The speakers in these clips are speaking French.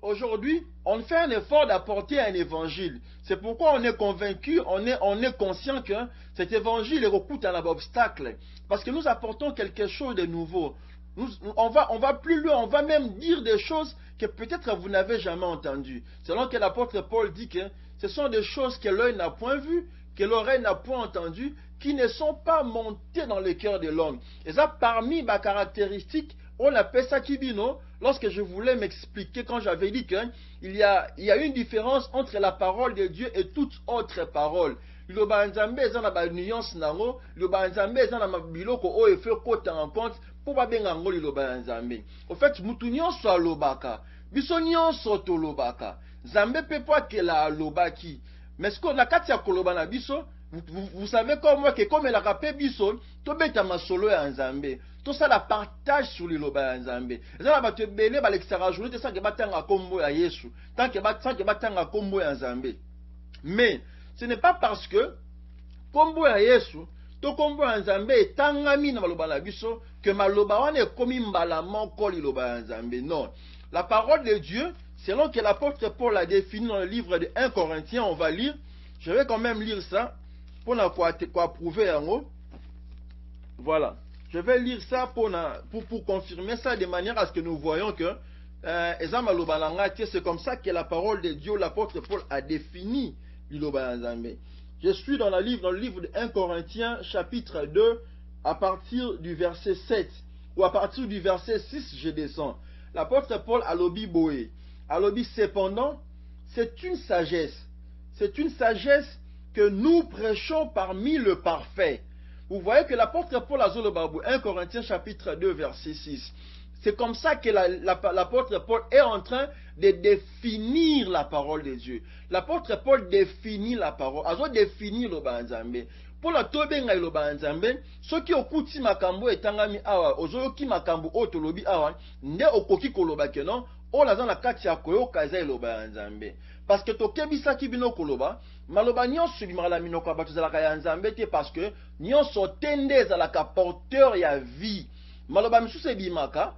Aujourd'hui, on fait un effort d'apporter un évangile. C'est pourquoi on est convaincu, on est conscient que cet évangile est recoute à l'obstacle. Parce que nous apportons quelque chose de nouveau. On va plus loin, on va même dire des choses que peut-être vous n'avez jamais entendues. Selon que l'apôtre Paul dit que ce sont des choses que l'œil n'a point vues, que l'oreille n'a point entendues, qui ne sont pas montées dans le cœur de l'homme. Et ça, parmi ma caractéristique, on appelle ça kibino. Lorsque je voulais m'expliquer, quand j'avais dit qu'il y a une différence entre la parole de Dieu et toute autre parole. Liloba nzambe eza na ba nuance nango, liloba nzambe eza na biloko o efe kota en compte pour ba benga ngo liloba nzambe. Au fait, mutu nyonso alobaka, biso nyonso tolobaka. Nzambe pe po akela alobaki. Mais ce qu'on a kati ya koloba na biso, vous savez comme moi que comme la rapé biso, to beta masolo ya nzambe. Tout ça la partage sur liloba ya nzambe. Eza ba te belé ba l'extra journée te ça que batanga kombo ya Yesu. Tant que batanga kombo ya nzambe. Mais ce n'est pas parce que kombo ya Yesu to kombo ya nzambe etangami na maloba na biso que maloba wana ekomi mbala moko liloba ya nzambe. Non. La parole de Dieu, selon que l'apôtre Paul a défini dans le livre de 1 Corinthiens, on va lire. Je vais quand même lire ça pour prouver en haut. Voilà. Je vais lire ça pour confirmer ça de manière à ce que nous voyons que c'est comme ça que la parole de Dieu, l'apôtre Paul a défini l'Iloba Nzambe. Je suis dans le livre de 1 Corinthiens chapitre 2 à partir du verset 7 ou à partir du verset 6 je descends. L'apôtre Paul a lobi boé. A lobi cependant, c'est une sagesse que nous prêchons parmi le parfait. Vous voyez que l'apôtre Paul a zolobabou, 1 Corinthiens chapitre 2 verset 6. C'est comme ça que l'apôtre Paul est en train de définir la parole de Dieu. L'apôtre Paul définit la parole. Azo définit le banzambe. Pour la tobenga le banzambe, ceux qui okuti makambo etangami awa, ozoyoki makambo otolobi awa, nde okoki koloba kenon, o la zana kati ya koyoka eza le banzambe. Parce que tokebisa kibino koloba, maloba nyonso bimala minoko bato zalaka ya nzambe te parce que nyonso tende zalaka porteur ya vie. Maloba misusu ebimaka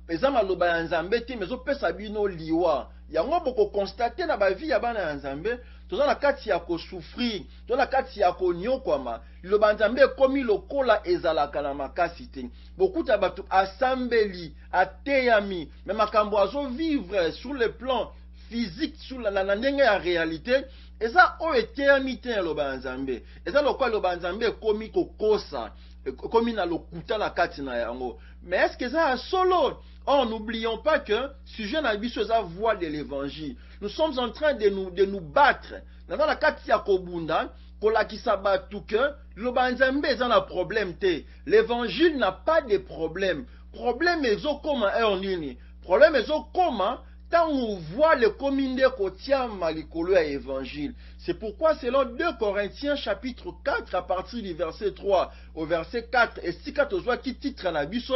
eza maloba ya nzambe te mezo pesa bino liwa. Yango boko constate na ba vie ya bana ya nzambe, toza na kati ya ko souffrir, toza na kati ya ko nyokwama. Liloba nzambe ekomi lokola ezalaka na makasi te. Bokuta bato asambeli, ateyami, mais makambo azo vivre sur le plan physique, sur la ndenge ya réalité. Eza o eteyami te liloba nzambe. Eza lokola liloba nzambe ekomi kokosa, ekomi na lokuta na kati na yango. Mais est-ce que ça a solo? Oh, n'oublions pas que sujet na biso eza voix de l'évangile. Nous sommes en train de nous battre. Dans la kati ya kobunda, kolakisa batu que liloba nzambe eza na problème te. L'évangile n'a pas de problème. Problème ezokoma en nini? Problème ezokoma tant on voit le commun de kotia malikolo ya évangile. C'est pourquoi selon 2 Corinthiens chapitre 4 à partir du verset 3 au verset 4 et si katozwa qui titre na biso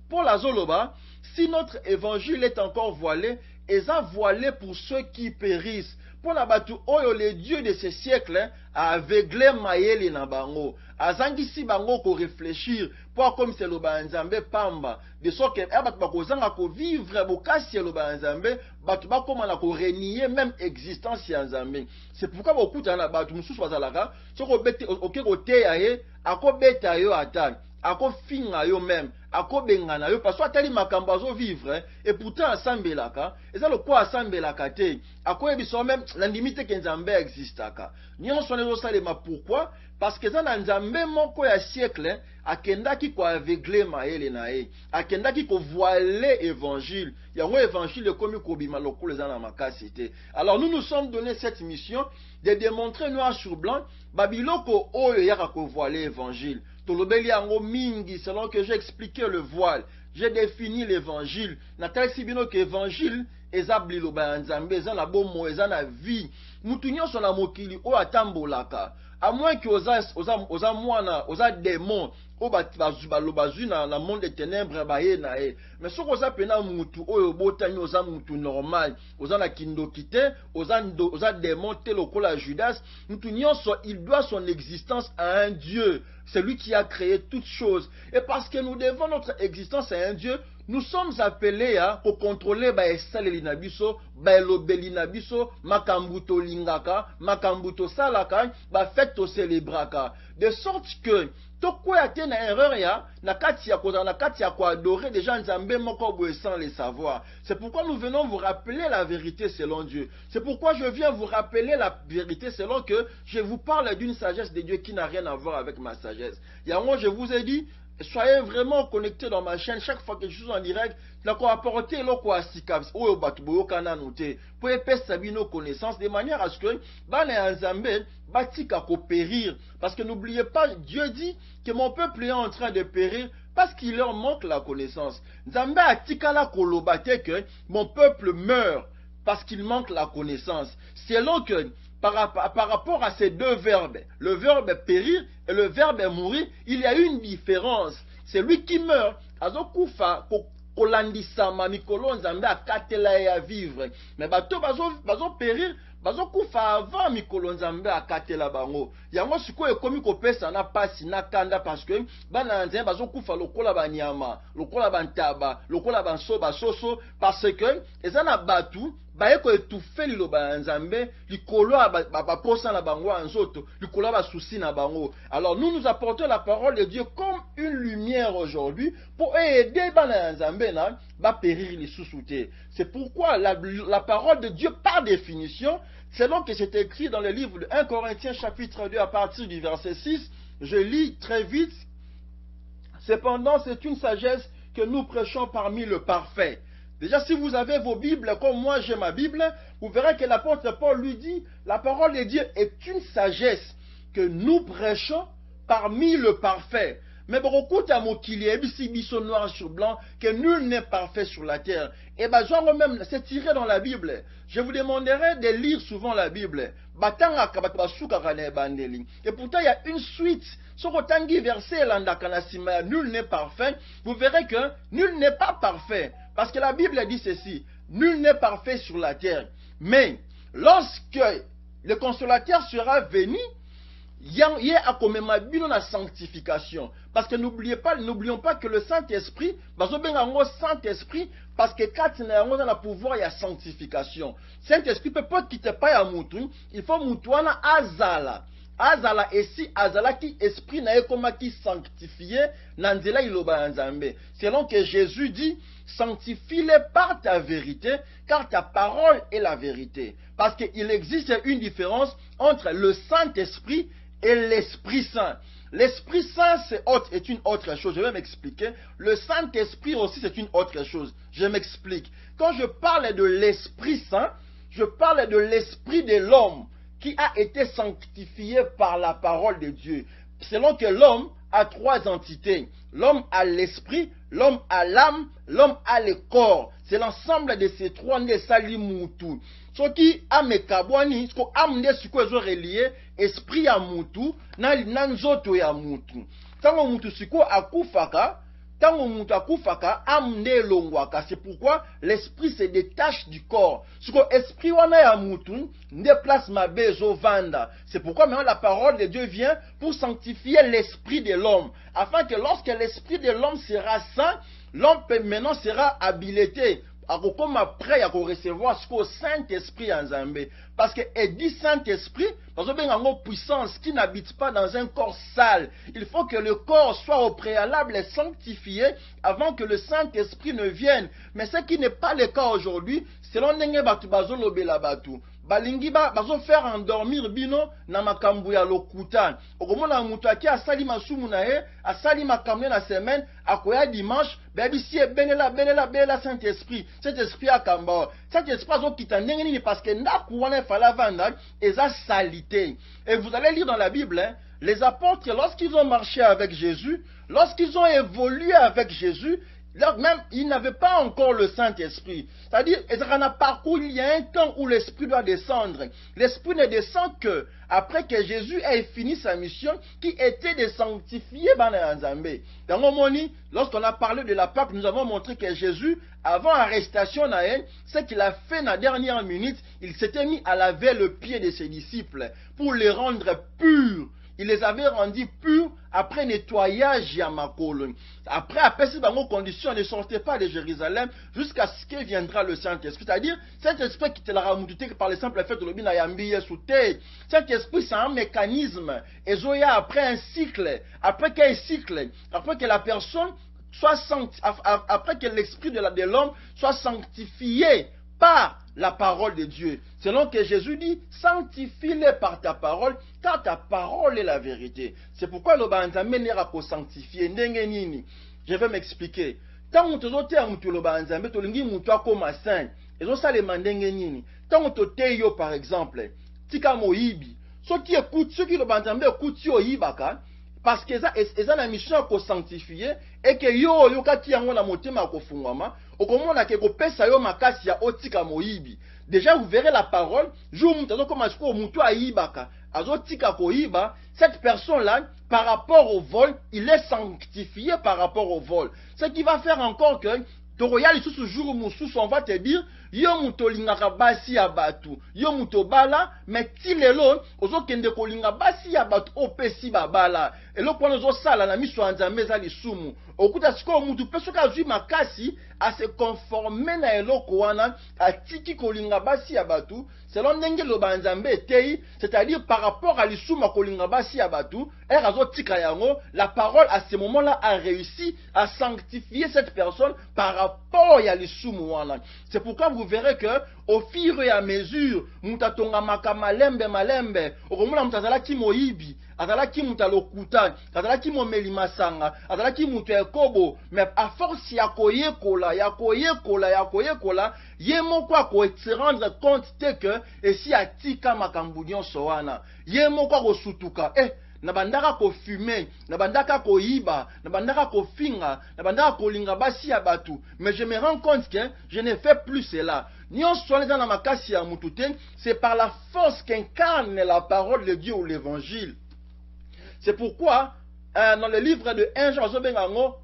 pour la zoloba, si notre évangile est encore voilé, eza voilé pour ceux qui périssent. Pour la batu oyo le Dieu de ce siècle a aveuglé mayele na bango. Azangisi bango ko réfléchir pour comme c'est le banzambe pamba. De sorte que batu bakozanga ko vivre bokasi le banzambe, batu bakoma na ko renier même existence ya nzambe. C'est pourquoi beaucoup na batu mususu bazalaka, soko bete okeko teya ye, akobeta yo ata. Ako finga yo même, ako bengana yo parce que atali makambo azo vivre et pourtant asambelaka, eza le quoi asambelaka te. Ako ebiso même la limite que nzambe existaka. Nyonso nezo salema pourquoi? Parce que ça na nzambe moko ya siècle akendaki ko aveugler maele na ye. Akendaki ko voiler évangile. Yango évangile komi ko bima lokolo za na makasi te. Alors nous sommes donné cette mission de démontrer noir sur blanc babiloko oyo yaka ko voiler évangile. Tolobeli yango mingi selon que j'ai expliqué le voile, j'ai défini l'évangile. Natal sibino que évangile ezabli loba nzambe eza na bomo eza na vie. Mutu nyonso na mokili o atambolaka. À moins que oza mwana, oza démon, o bazwi na monde des ténèbres baye na e. Mais ce oza pena mutu oyo botani oza mutu normal, oza na kindoki te, oza démon te lokola Judas, mutu nyonso il doit son existence à un Dieu. C'est lui qui a créé toutes choses. Et parce que nous devons notre existence à un Dieu, nous sommes appelés à contrôler esaleli na biso, elobeli na biso, makambuto lingaka, makambuto salaka, fête célébraka. De sorte que tokoya te na erreur ya na kati ya ko adorer des gens nzambe moko boye sans les savoir. C'est pourquoi nous venons vous rappeler la vérité selon Dieu. C'est pourquoi je viens vous rappeler la vérité selon que je vous parle d'une sagesse de Dieu qui n'a rien à voir avec ma sagesse. Yango, je vous ai dit, soyez vraiment connectés dans ma chaîne. Chaque fois que je suis en direct, je vais apporter l'oko asikab oyo batu boyokana noté pour épaissir nos connaissances de manière à ce que bana nzambe batika ko périr. Parce que n'oubliez pas, Dieu dit que mon peuple est en train de périr parce qu'il leur manque la connaissance. Nzambe atikala kolobate que mon peuple meurt parce qu'il manque la connaissance. Selon que par rapport à ces deux verbes, le verbe périr et le verbe mourir, il y a une différence. C'est lui qui meurt. Azokufa kolandisama mikolo nzambe akatela ya vivre. Mais bato bazo périr, bazo kufa avant mikolo nzambe akatela bango. Yango siko ekomi kopesa na pasi na kanda parce que bana nzambe bazo kufa lokola banyama, lokola bantaba, lokola bansoba soso parce que ezana batu bayeko etufe liloba nzambe likolo baposa na bango anzoto likolo basusi na bango. Alors nous apportons la parole de Dieu comme une lumière aujourd'hui pour aider bana nzambe na ba périr les sous-soutés. C'est pourquoi la parole de Dieu par définition, selon que c'est écrit dans le livre de 1 Corinthiens chapitre 2 à partir du verset 6, je lis très vite. Cependant, c'est une sagesse que nous prêchons parmi le parfait. Déjà, si vous avez vos Bibles, comme moi j'ai ma Bible, vous verrez que l'apôtre Paul lui dit, la parole de Dieu est une sagesse que nous prêchons parmi le parfait. Mais beaucoup à mokili biso noir sur blanc que nul n'est parfait sur la terre. Et ben genre même c'est tiré dans la Bible. Je vous demanderai de lire souvent la Bible. Et pourtant il y a une suite. Verset nul n'est parfait. Vous verrez que nul n'est pas parfait. Parce que la Bible dit ceci. Nul n'est parfait sur la terre. Mais lorsque le consolateur sera venu, il y a comme la sanctification. Parce que n'oublions pas que le Saint-Esprit, Saint-Esprit, parce que quand il y a le pouvoir, il y a sanctification. Saint-Esprit peut pas quitter pas à moutou, il faut moutouana azala. Azala et si azala qui esprit n'a comme qui sanctifié, nanzela iloba nzambe. Selon que Jésus dit, sanctifie-les par ta vérité, car ta parole est la vérité. Parce qu'il existe une différence entre le Saint-Esprit et l'Esprit Saint. L'Esprit Saint est une autre chose. Je vais m'expliquer. Le Saint-Esprit aussi c'est une autre chose. Je m'explique. Quand je parle de l'Esprit Saint, je parle de l'Esprit de l'homme qui a été sanctifié par la parole de Dieu. Selon que l'homme a trois entités. L'homme a l'esprit, l'homme a l'âme, l'homme a le corps. C'est l'ensemble de ces trois nde salimutu. Ce qui a mekabwani, ce qui a amené ce que relié, esprit ya mutu, nanzoto ya mutu. Tango mutu siko akufaka, tango mutu akufaka, amne longwaka. C'est pourquoi l'esprit se détache du corps. Ce que esprit wana ya mutu, déplace ma bezo vanda. C'est pourquoi maintenant la parole de Dieu vient pour sanctifier l'esprit de l'homme. Afin que lorsque l'esprit de l'homme sera saint, l'homme maintenant sera habilité. Comme après, à recevoir ce que Saint-Esprit en Zambé. Parce que dit Saint-Esprit, parce que une puissance qui n'habite pas dans un corps sale. Il faut que le corps soit au préalable sanctifié avant que le Saint-Esprit ne vienne. Mais ce qui n'est pas le cas aujourd'hui, selon Nenge Batu Bazo Lobela Batu. Balingi bazo faire endormir bino na makambu ya lokuta. Okomona mutu aki asali masumu na ye, asali makambu na semaine, akoya dimanche, bebi si belela Saint-Esprit. Saint-Esprit akamba. Saint-Esprit azo kita ndenge nini parce que ndaku wana fala vanda eza salité. Et vous allez lire dans la Bible, hein, les apôtres lorsqu'ils ont marché avec Jésus, lorsqu'ils ont évolué avec Jésus, Là, même, ils n'avaient pas encore le Saint-Esprit. C'est-à-dire, il y a un temps où l'Esprit doit descendre. L'Esprit ne descend que après que Jésus ait fini sa mission, qui était de sanctifier Banazambé. Dans mon moni, lorsqu'on a parlé de la Pâque, nous avons montré que Jésus, avant l'arrestation, ce qu'il a fait dans la dernière minute, il s'était mis à laver le pied de ses disciples pour les rendre purs. Il les avait rendus purs après nettoyage à Makolo. Après ces conditions, ne sortez pas de Jérusalem jusqu'à ce que viendra le Saint-Esprit. C'est-à-dire, Saint-Esprit qui te l'a ramouté par le simple fait de l'obéir à Yambiye sous terre. Saint-Esprit, c'est un mécanisme. Et Zoya, après un cycle, après qu'un cycle, après que la personne soit après que l'esprit de l'homme soit sanctifié par la parole de Dieu. Selon que Jésus dit, sanctifie-les par ta parole, car ta parole est la vérité. C'est pourquoi le banzambe n'ira pas sanctifier. Je vais m'expliquer. Tant que tu as le banzambe, tu as comme saint. Et ça les mandenge nini. Tant que tu as par exemple, tika moibi. Ceux qui écoutent, ceux qui le banzambe écoutent yo ibaka. Parce que ça ont la mission à sanctifier et que yo kati yango na motema ko fungwama okomona ke ko pesa yo makasi ya otika moyibi. Déjà vous verrez la parole jour mutazo comme asko mutu ayibaka azotika ko yiba, cette personne là par rapport au vol, il est sanctifié par rapport au vol. Ce qui va faire encore que Toroyali sous ce jour on va te dire yo muto lingaka basi ya batu yo muto bala mais tilelo ozo kende ko linga basi ya batu opesi babala eloko wana ozo sala na miso ya Nzambe eza lisumu okuta siko mutu peso ka zwi makasi a se conformer na eloko wana atiki ko linga basi ya batu selon ndenge lo banzambe etei, c'est-à-dire par rapport à lisumu ko linga basi ya batu azo tika yango. La parole à ce moment-là a réussi à sanctifier cette personne par rapport à lisumu wana. C'est pourquoi vous verrez que au fur et à mesure mutatonga makamalembe malembe okomuna mutazalaki moyibi azalaki mutalokuta azalaki momeli masanga azalaki mutu ekobo, mais à force ya koyekola ye moko ako se rendre compte que esi atika makambu nyonso wana ye moko ako sutuka na bandaka ko fumer, na bandaka ko yiba, na bandaka ko finga, na bandaka ko linga basi ya batu. Mais je me rends compte que je ne fais plus cela. C'est par la force qu'incarne la parole de Dieu ou l'évangile. C'est pourquoi, dans le livre de 1 Jean,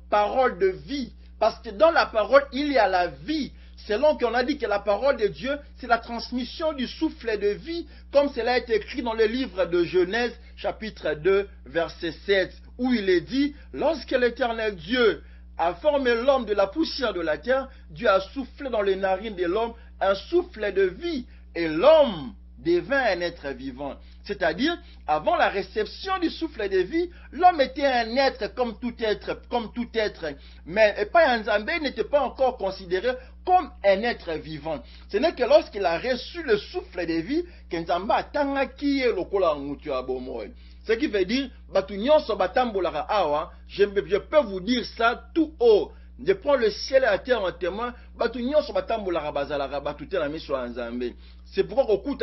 parole de vie. Parce que dans la parole, il y a la vie. Selon qu'on a dit que la parole de Dieu, c'est la transmission du souffle de vie, comme cela est écrit dans le livre de Genèse, chapitre 2, verset 7, où il est dit, lorsque l'Éternel Dieu a formé l'homme de la poussière de la terre, Dieu a soufflé dans les narines de l'homme un souffle de vie, et l'homme devint un être vivant. C'est-à-dire, avant la réception du souffle de vie, l'homme était un être comme tout être. Mais Nzambe n'était pas encore considéré comme un être vivant. Ce n'est que lorsqu'il a reçu le souffle de vie, que Nzambe a tangaki lokola ngutu abomoy. Ce qui veut dire, je peux vous dire ça tout haut. Je prends le ciel et la terre en témoin. C'est pourquoi au coup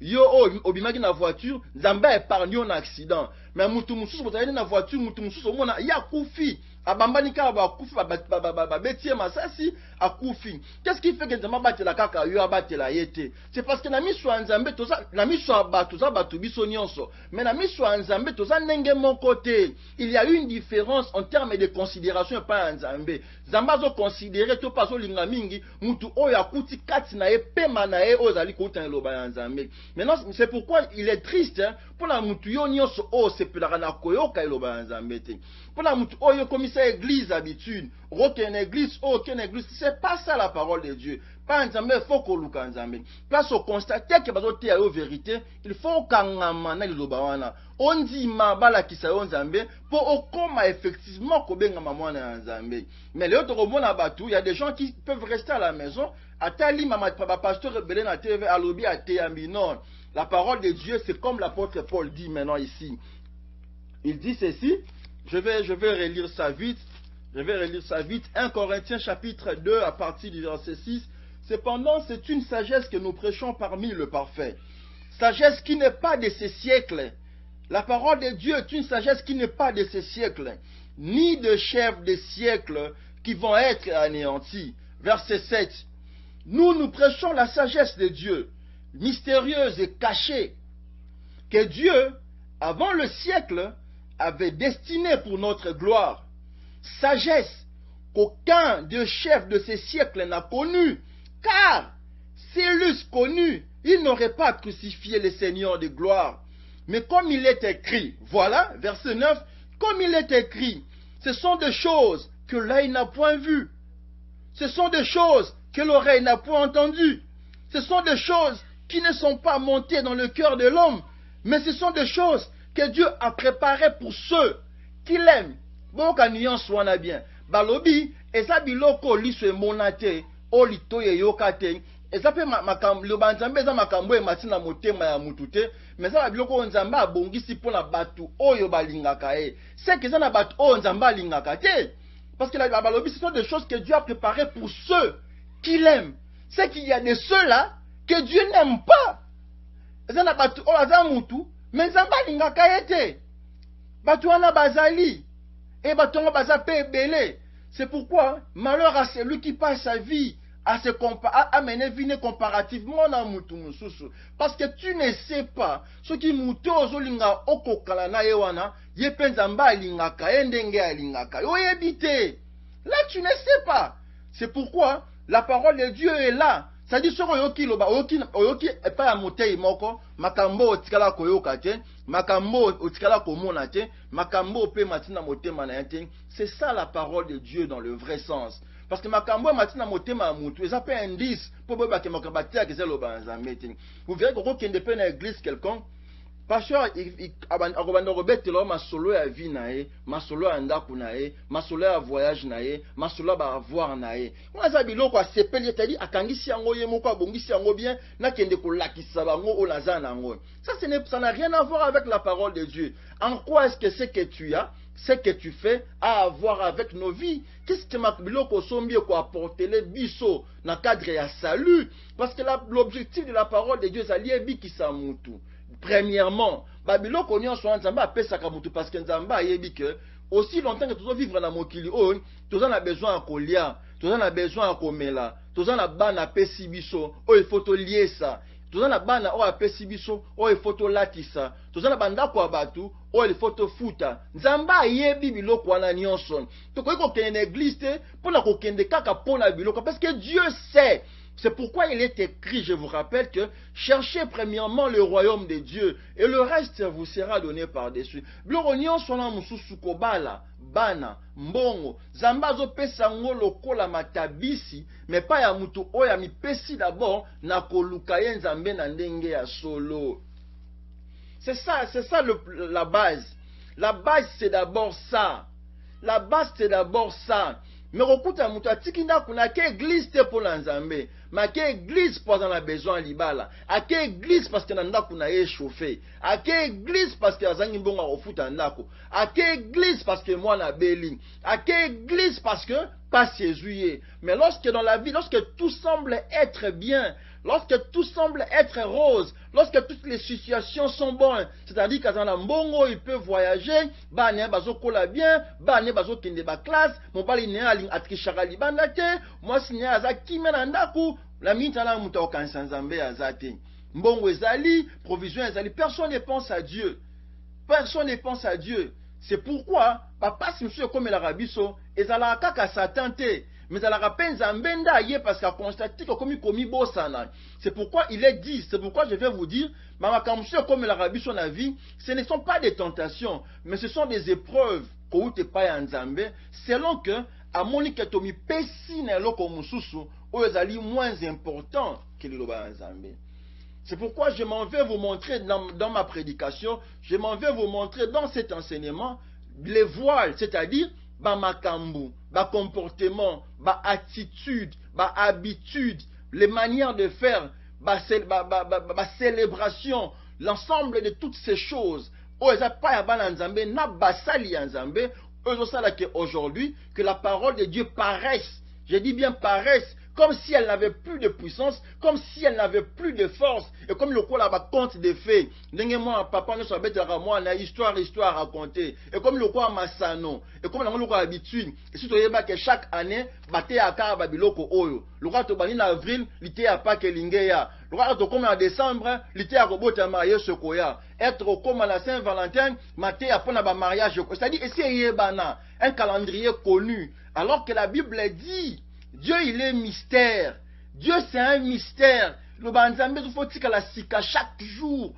yo obimaki na voiture, Nzambe épargne un accident. Mais mutu mususu botali na voiture, mutu mususu mona ya kufi. Abambani ka ba kufi ba betie masasi akufi. Qu'est-ce qui fait que Nzambe batela kaka yo abatela yete? C'est parce que na miso Nzambe toza na miso batu za batu biso nyonso. Mais na miso Nzambe toza ndenge mon côté. Il y a une différence en termes de considération pas Nzambe. Nzambe zo considérer to pas zo linga mingi mutu oyo akuti kati na ye pema na ye ozali kuta loba Nzambe. Maintenant c'est pourquoi il est triste pour la mutu yo nyonso o sepelaka na koyoka loba Nzambe te. Pour la mutu oyo komisa église habitude, aucune église, c'est pas ça la parole de Dieu. Pas Nzambe, il faut qu'on loue Nzambe. Place au constater que bazote a vérité, il faut qu'on amana lobawana. On dit mabala qui sa Nzambe pour okoma effectivement kobenga mamwana Nzambe. Mais les autres romona batu, il y a des gens qui peuvent rester à la maison. Atali mama pasteur rebelle na TV alobi ateyambi non. La parole de Dieu, c'est comme l'apôtre Paul dit maintenant ici. Il dit ceci. Je vais relire ça vite. 1 Corinthiens chapitre 2 à partir du verset 6. Cependant, c'est une sagesse que nous prêchons parmi le parfait. Sagesse qui n'est pas de ces siècles. La parole de Dieu est une sagesse qui n'est pas de ces siècles, ni de chefs des siècles qui vont être anéantis. Verset 7. Nous prêchons la sagesse de Dieu, mystérieuse et cachée, que Dieu, avant le siècle, avait destinée pour notre gloire. Sagesse qu'aucun des chefs de ces siècles n'a connue, car s'ils l'eussent connue, ils n'auraient pas crucifié le Seigneur de gloire. Mais comme il est écrit, voilà, verset 9, comme il est écrit, ce sont des choses que l'œil n'a point vues, ce sont des choses que l'oreille n'a point entendues, ce sont des choses qui ne sont pas montées dans le cœur de l'homme, mais ce sont des choses que Dieu a préparées pour ceux qui l'aiment. Bon, quand nous soyons bien, balobi, eza biloko liso emonate, o litoye yokate, eza pe makambo banzambe eza makambo e matina motema ya mutute, mais eza biloko nzamba abongisi pona batu oyo balingaka e. C'est que eza na batu oyo nzamba lingaka te. Parce que la balobi, ce sont des choses que Dieu a préparées pour ceux qui l'aiment. C'est qu'il y a de ceux-là que Dieu n'aime pas. Eza na batu oyo aza mutu, mais nzamba lingaka ete. Batu wana bazali. Et batongo baza pe ebele. C'est pourquoi malheur à celui qui passe sa vie à mener vie comparativement na mutu mususu. Parce que tu ne sais pas ce qui mutu ozolinga okokala na yewana, ye penzamba lingaka endenge alingaka. Oyebite. Là tu ne sais pas. C'est pourquoi la parole de Dieu est là. Ça dit soko yoki loba oyoki epa ya motei moko makambo otikala koyoka te makambo otikala komona te makambo pe matina motema na te. C'est ça la parole de Dieu dans le vrai sens. Parce que makambo matina motema mutu eza pe indice pour boba ke makabati ya kezelo banzambe te. Vous verrez que kende pe na église quelqu'un pasteur akobanda kobetela masolo ya vie na ye, masolo ya ndako na ye, masolo ya voyage na ye, masolo ya avoir na ye. Onaza biloko asepeli etali akangisi yango ye moko abongisi yango bien na kende kolakisa bango olaza nango. Ça n'a rien à voir avec la parole de Dieu. En quoi est-ce que ce que tu as, ce que tu fais a à voir avec nos vies? Qu'est-ce que biloko sombi ko apporter les biso na cadre ya salut? Parce que l'objectif de la parole de Dieu c'est liebi ki sa mutu. Premièrement, babiloko nyonso nzamba apesaka mutu parce que nzamba ayebi que aussi longtemps que tu dois vivre na mokili oyo, tu as besoin ya kolia, tu as besoin ya komela, tu as bana pesi biso, oyo il faut to lier ça. Tu as bana oyo apesi biso, oyo il faut to latisa. Tu as bandako ya batu, oyo il faut to futa. Nzamba ayebi biloko wana nyonso. To koyi ko kende église te pona ko kende kaka pona biloko parce que Dieu sait. C'est pourquoi il est écrit, je vous rappelle que cherchez premièrement le royaume de Dieu et le reste vous sera donné par-dessus. Bloronion sona mususu kobala, bana, mbongo, zambazo pesa ngolo kola matabisi, mais pas ya mutu oya mi pesi d'abord na koluka ye nzambe na ndenge ya solo. C'est ça la base. La base c'est d'abord ça. La base c'est d'abord ça. Mais rokuta mutu atikinda kuna ke église te pour nzambe, ma ke église pour en a besoin libala, a ke église parce que nanda kuna ye chauffé, a ke église parce que azangi mbonga ofuta ndako, a ke église parce que moi na beli, a ke église parce que pas Jésus. Mais lorsque dans la vie, lorsque tout semble être bien, lorsque tout semble être rose, lorsque toutes les situations sont bonnes, c'est-à-dire qu'à mbongo il peut voyager, bane bazo kola bien, bane bazo kende ba classe, mon bali ne ali atrishaka libanda te, moi sinya aza kimena ndaku, la minta na muta okansa nzambe azate. Mbongo ezali, provision ezali, personne ne pense à Dieu. Personne ne pense à Dieu. C'est pourquoi papa si monsieur comme la rabiso ezala kaka Satan te. Mais elle a rappelé Zambenda hier parce qu'elle a constaté que comme il commis bossana. C'est pourquoi il est dit, c'est pourquoi je vais vous dire, Mama Kamsio comme l'Arabie son avis, ce ne sont pas des tentations, mais ce sont des épreuves qu'on te paye en Zambé, selon que à Monique Tomi Pessine loko mususu, ou ezali moins important que le loba en Zambé. C'est pourquoi je m'en vais vous montrer dans ma prédication, je m'en vais vous montrer dans cet enseignement les voiles, c'est-à-dire ba makambu, ba comportement, ba attitude, ba habitude, les manières de faire, ba célébration, l'ensemble de toutes ces choses. Aujourd'hui, que la parole de Dieu paraisse, je dis bien paraisse, comme si elle n'avait plus de puissance, comme si elle n'avait plus de force. Et comme le quoi là-bas compte des faits, moi, papa ne soit bête à moi, on a histoire à raconter. Et comme le quoi Massano, et comme le quoi habitude, et si tu veux que chaque année, baté à Kara Babiloko Oyo, le roi Tobani en avril, l'été à Pâques Lingeya, le roi Tobani en décembre, l'été à Robot à marier Sokoya, être comme à la Saint-Valentin, maté à Pona mariage, c'est-à-dire, essayer un calendrier connu, alors que la Bible dit, Dieu il est mystère. Dieu c'est un mystère. Le banzambe il faut tika la sika chaque jour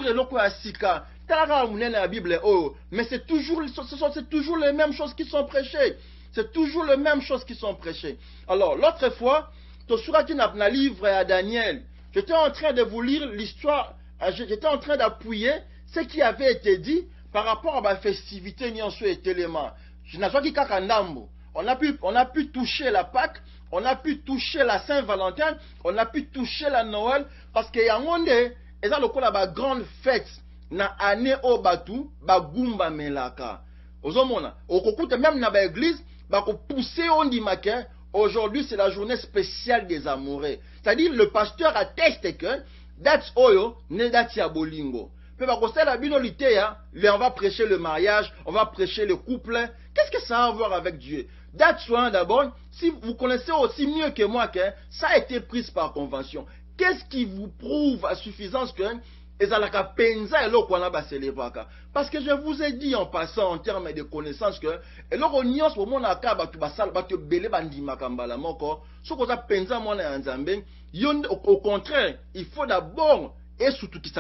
et loko la sika. Tara la Bible oh, mais c'est toujours les mêmes choses qui sont prêchées. C'est toujours les mêmes choses qui sont prêchées. Alors l'autre fois, tu surat un livre à Daniel. J'étais en train de vous lire l'histoire. J'étais en train d'appuyer ce qui avait été dit par rapport à ma festivité Nyonso et Téléma. Je n'ai pas dit Kakandambo. On a pu toucher la Pâque, on a pu toucher la Saint-Valentin, on a pu toucher la Noël, parce qu'il y a un monde, et ça le la grande fête, na année au Batu, Bagumba Melaka. Ozomona, au kokoute même na ba église, ko pousser on dit maquin, aujourd'hui c'est la journée spéciale des amoureux. C'est-à-dire le pasteur atteste que, that's oyo, ne dati ya bolingo. On va prêcher le mariage, on va prêcher le couple. Qu'est-ce que ça a à voir avec Dieu? That's why d'abord, si vous connaissez aussi mieux que moi que ça a été pris par convention. Qu'est-ce qui vous prouve à suffisance que parce que je vous ai dit en passant en termes de connaissances que au contraire, il faut d'abord et surtout qui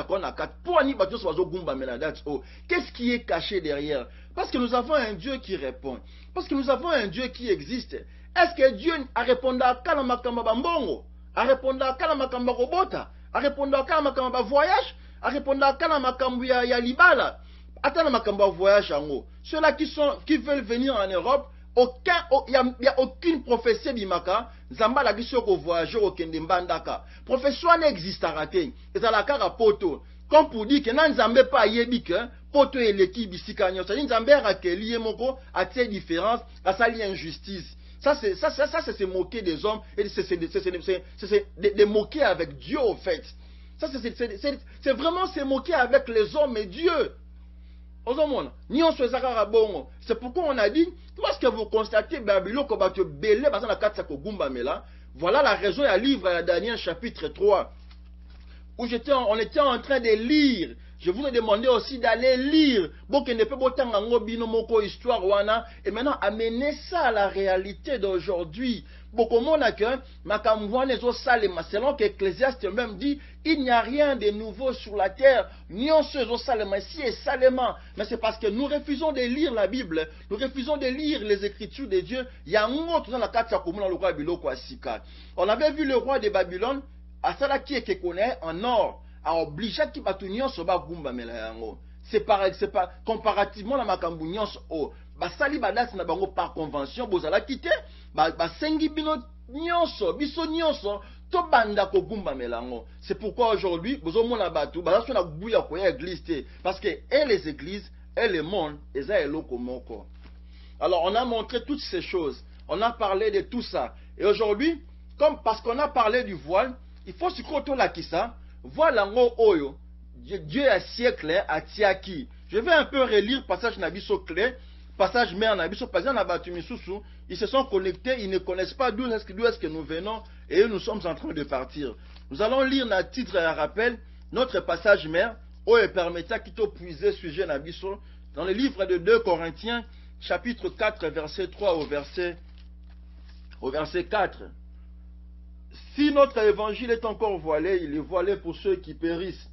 qu'est-ce qui est caché derrière? Parce que nous avons un Dieu qui répond. Parce que nous avons un Dieu qui existe. Est-ce que Dieu a répondu à Kalamakamba Bambongo? A répondu à Kalamakamba Robota? A répondu à Kalamakamba Voyage? A répondu à Kalamakamba Yalibala? Attends Makamba Voyage en haut. Ceux-là qui veulent venir en Europe, il n'y a aucune prophétie bimaka. Zamba la gisho ko voyager au Kendembandaka. Prophétie n'existe à rater. Et ça la cara poto. Comme pour dire que nan Zambé pas yébik, poto et l'équipe bisikanyo. Ça dit Zambé rakeli moko a tes différences, à sa injustice. Ça c'est se moquer des hommes et c'est de moquer avec Dieu au fait. Ça c'est vraiment se moquer avec les hommes et Dieu. C'est pourquoi on a dit, lorsque vous constatez Babylone, voilà la raison, il y a un livre à Daniel chapitre 3, où on était en train de lire. Je vous ai demandé aussi d'aller lire. Et maintenant, amener ça à la réalité d'aujourd'hui. Selon qu'Ecclésiaste même dit, il n'y a rien de nouveau sur la terre. Mais c'est parce que nous refusons de lire la Bible. Nous refusons de lire les Écritures de Dieu. Il y a un autre dans la carte on avait vu le roi de Babylone, à cela qui est connaît en or. Obligé qui va tenir sur Bagumba Melayango. C'est pas comparativement à Makambu Nyonso o. Basali badas na bango par convention bozala quitter sengi bino nyonso biso nyonso to banda ko gumba melango. C'est pourquoi aujourd'hui bozomona batu bazaso na buya ko ya église parce que et les églises et le monde eza eloko moko. Alors on a montré toutes ces choses. On a parlé de tout ça. Et aujourd'hui, comme parce qu'on a parlé du voile, il faut se croire la kissa. Voilà oyo Dieu a siècle a tiaki. Je vais un peu relire passage nabiso clé, passage mère nabiso passage nabatumisusu. Ils se sont connectés, ils ne connaissent pas d'où est-ce que nous venons et nous sommes en train de partir. Nous allons lire notre titre et un rappel notre passage mère oyo permettra kito puiser sujet nabiso dans le livre de 2 Corinthiens chapitre 4 verset 3 au verset 4. Si notre évangile est encore voilé, il est voilé pour ceux qui périssent,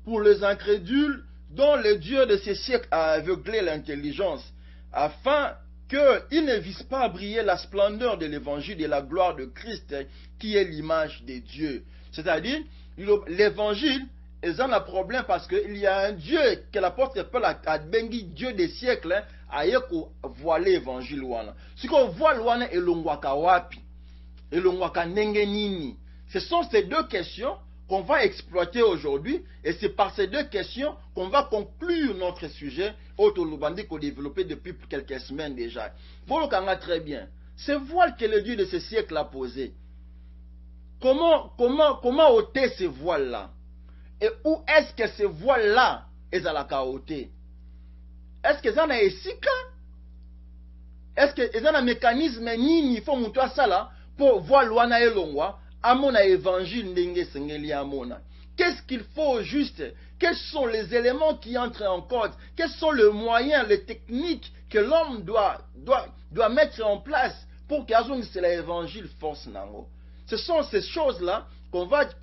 pour les incrédules dont le Dieu de ces siècles a aveuglé l'intelligence, afin qu'ils ne visent pas à briller la splendeur de l'évangile et la gloire de Christ, qui est l'image de Dieu. C'est-à-dire, l'évangile est un problème parce qu'il y a un Dieu que l'apôtre Paul a bengi Dieu des siècles, a voilé l'évangile. Ce qu'on voit, est l'ongwaka wapi. Et le Mwaka Nengenini. Ce sont ces deux questions qu'on va exploiter aujourd'hui. Et c'est par ces deux questions qu'on va conclure notre sujet Autolubandi qu'on a développé depuis quelques semaines déjà. Vous le connaissez très bien. Ce voile que le Dieu de ce siècle a posé. comment ôter ces voiles-là? Et où est-ce que ces voiles-là, elles ont la ôter? Est-ce qu'elles ont un esika? Est-ce qu'elles ont un mécanisme nini il faut monter ça là pour voir loana elongwa amona évangile ndenge sengeli amona? Qu'est-ce qu'il faut juste? Quels sont les éléments qui entrent en compte? Quels sont les moyens, les techniques que l'homme doit mettre en place pour que c'est l'évangile force nango? Ce sont ces choses-là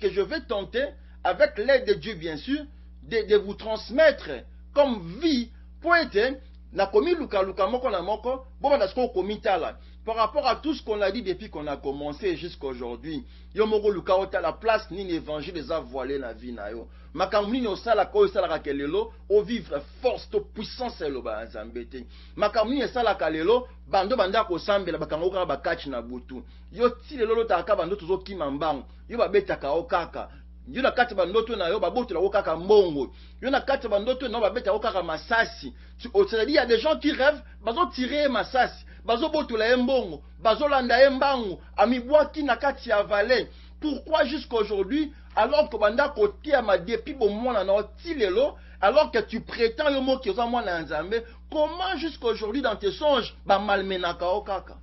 que je vais tenter, avec l'aide de Dieu bien sûr, de vous transmettre comme vie pour être par rapport à tout ce qu'on a dit depuis qu'on a commencé jusqu'à aujourd'hui. Yo moko luka ota la place ni l'évangile les a voilé la vie na yo. Makamuni no sala ko sala ka kelelo o vivre force to puissance lo ba nzambete. Makamuni sala ka lelo bando banda ko sambela bakango ka bakachi na butu. Yo ti lelo lo ta ka bando tuzo kimambango. Yo ba beta ka okaka. Yo na kati bandoto na yo baboto la okaka mbongo. Yo na kati bandoto na ba beta okaka masasi. C'est-à-dire il y a des gens qui rêvent bazo tirer masasi. Bazo boto la mbongo, bazo landa mbango, amibwaki na kati ya vallée. Pourquoi jusqu'à aujourd'hui, alors que banda kotia à ma dépi bon mwana na tilelo, alors que tu prétends yo mo ki za mwana nzambe, comment jusqu'à aujourd'hui dans tes songes ba malmenaka okaka?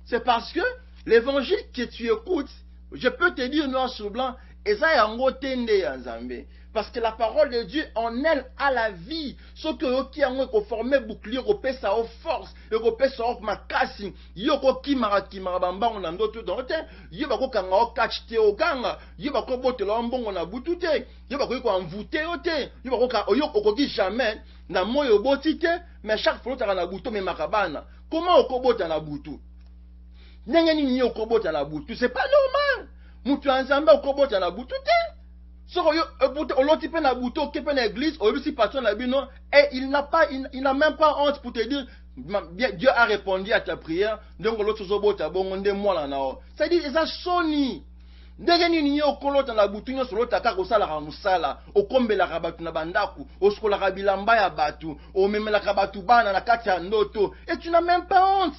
C'est parce que l'évangile que tu écoutes, je peux te dire noir sur blanc, eza yango tende ya nzambe. Parce que la parole de Dieu en elle a la vie. Ce que qui a formé bouclier, repesa aux forces, repesa aux makasi, yoko kimara bamba on a d'autres dans le temps, yoko kanga o kachite o ganga, yoko bote l'ambon on a boutute, yoko envoûté au thé, yoko dit jamais, na moyo botite, mais chaque fois t'as na bouton mais makabana. Comment okobota na boutou? N'engeni ni okobota na boutou, c'est pas normal. Mutu anzamba okobota na boutou te. Et il n'a même pas honte pour te dire Dieu a répondu à ta prière. Donc l'autre c'est-à-dire ils ont soni. Ndenge nini yo kolota na butu nyo solo taka ko sala ka musala okombela ka batu na bandaku oskola ka bilamba ya batu omemela ka batu bana na kati ya ndoto et tu n'as même pas honte.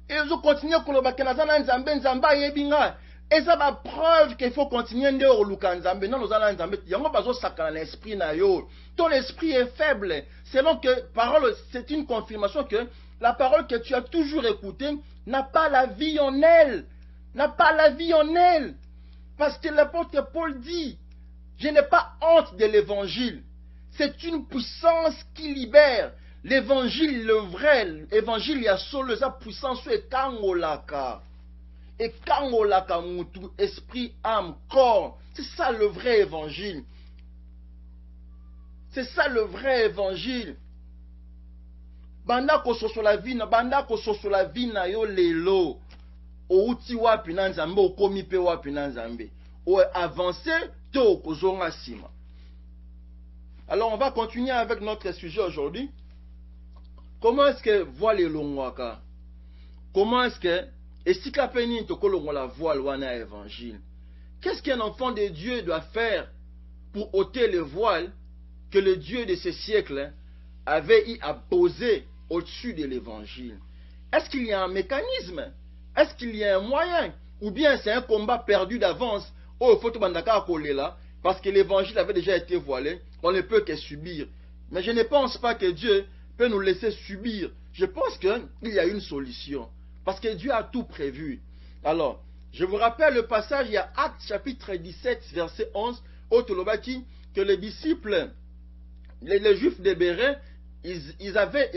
Et ils ont continué koloba kenazana nzambe nzamba yebinga. Et ça va preuve qu'il faut continuer de relukanzambe. Non, nous allons nzambe. Yango bazo sakana l'esprit na yo. Ton esprit est faible. Selon que parole, c'est une confirmation que la parole que tu as toujours écoutée n'a pas la vie en elle. N'a pas la vie en elle. Parce que l'apôtre Paul dit, je n'ai pas honte de l'évangile. C'est une puissance qui libère. L'évangile, le vrai, l'évangile, il y a solo sa puissance et kangolaka. Et kangolaka mutu, esprit, âme, corps. C'est ça le vrai évangile. C'est ça le vrai évangile. Banda ko soso la vie na yo lelo. O uti wapi na nzambe, o komi pe wapi na nzambe. O avancé, to kozonga sima. Alors on va continuer avec notre sujet aujourd'hui. Comment est-ce que voit les longwaka? Comment est-ce que et si kapeni tokolo la voile wana évangile? Qu'est-ce qu'un enfant de Dieu doit faire pour ôter le voile que le Dieu de ce siècle avait eu à poser au-dessus de l'évangile? Est-ce qu'il y a un mécanisme? Est-ce qu'il y a un moyen? Ou bien c'est un combat perdu d'avance? Oh, il faut tout bandaka coller là, parce que l'évangile avait déjà été voilé, on ne peut que subir. Mais je ne pense pas que Dieu peut nous laisser subir. Je pense qu'il y a une solution. Parce que Dieu a tout prévu. Alors, je vous rappelle le passage, il y a Actes chapitre 17, verset 11, au Tolobaki, que les disciples, les Juifs de Béret, ils avaient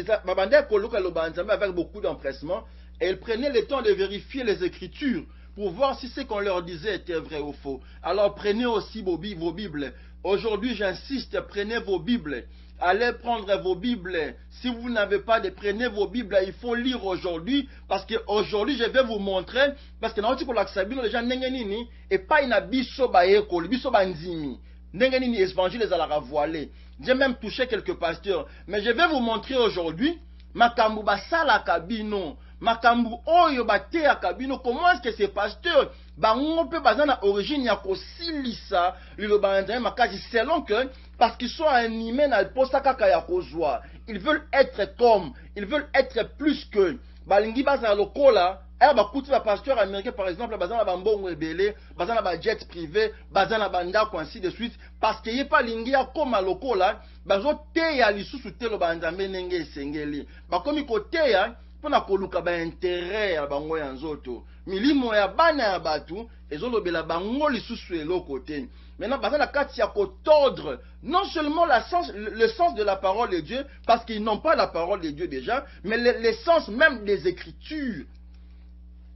avec beaucoup d'empressement, et ils prenaient le temps de vérifier les Écritures pour voir si ce qu'on leur disait était vrai ou faux. Alors prenez aussi vos Bibles. Aujourd'hui, j'insiste, prenez vos Bibles. Allez prendre vos Bibles. Si vous n'avez pas de, prenez vos Bibles. Il faut lire aujourd'hui. Parce qu'aujourd'hui, je vais vous montrer. Parce que dans le cas les gens n'engenini et pas une biso ba école, biso ba nzimi. N'engenini évangile les a voilé. J'ai même touché quelques pasteurs. Mais je vais vous montrer aujourd'hui. Makambu basala kabino. Makambu oyo bate ya kabino. Comment est-ce que ces pasteurs bango pe bazana origine ya kosilisa lilo banzana makaji selon que parce qu'ils sont animés na posta kaka ya kozwa. Ils veulent être comme, ils veulent être plus que balingi bazana lokola Alors, écoute, le pasteur américain, par exemple, bazan la bambon rebelle, bazan la jet privé, bazan la banda, ainsi de suite, parce qu'il n'y a pas l'ingia comme à loko là, bazo te ya li sous te lo banzambe nenge sengeli. Comme il côté ya, pour na koluka ba intérêt à bango ya nzoto. Milimo ya bana ya batu, ezolo bela bango li sous le côté. Maintenant, bazan la carte ya ko tordre, non seulement le sens de la parole de Dieu, parce qu'ils n'ont pas la parole de Dieu déjà, mais le sens même des Écritures.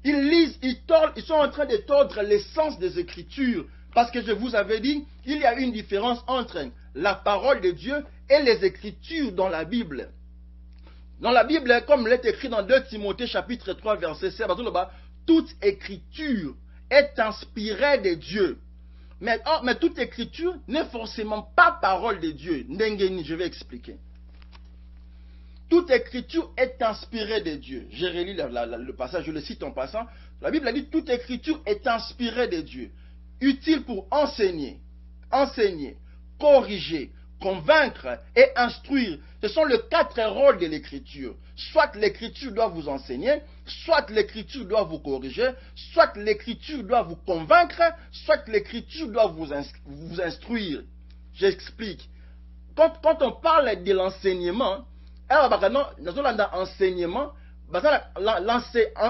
Ils lisent, ils sont en train de tordre l'essence des Écritures. Parce que je vous avais dit, il y a une différence entre la parole de Dieu et les Écritures dans la Bible. Dans la Bible, comme il est écrit dans 2 Timothée chapitre 3 verset 7, toute Écriture est inspirée de Dieu. Mais toute Écriture n'est forcément pas parole de Dieu. Ndengeni, je vais expliquer. Toute Écriture est inspirée de Dieu. J'ai relu le passage, je le cite en passant. La Bible a dit toute Écriture est inspirée de Dieu. Utile pour enseigner, corriger, convaincre et instruire. Ce sont les 4 rôles de l'Écriture. Soit l'Écriture doit vous enseigner, soit l'Écriture doit vous corriger, soit l'Écriture doit vous convaincre, soit l'Écriture doit vous instruire. J'explique. Quand on parle de l'enseignement,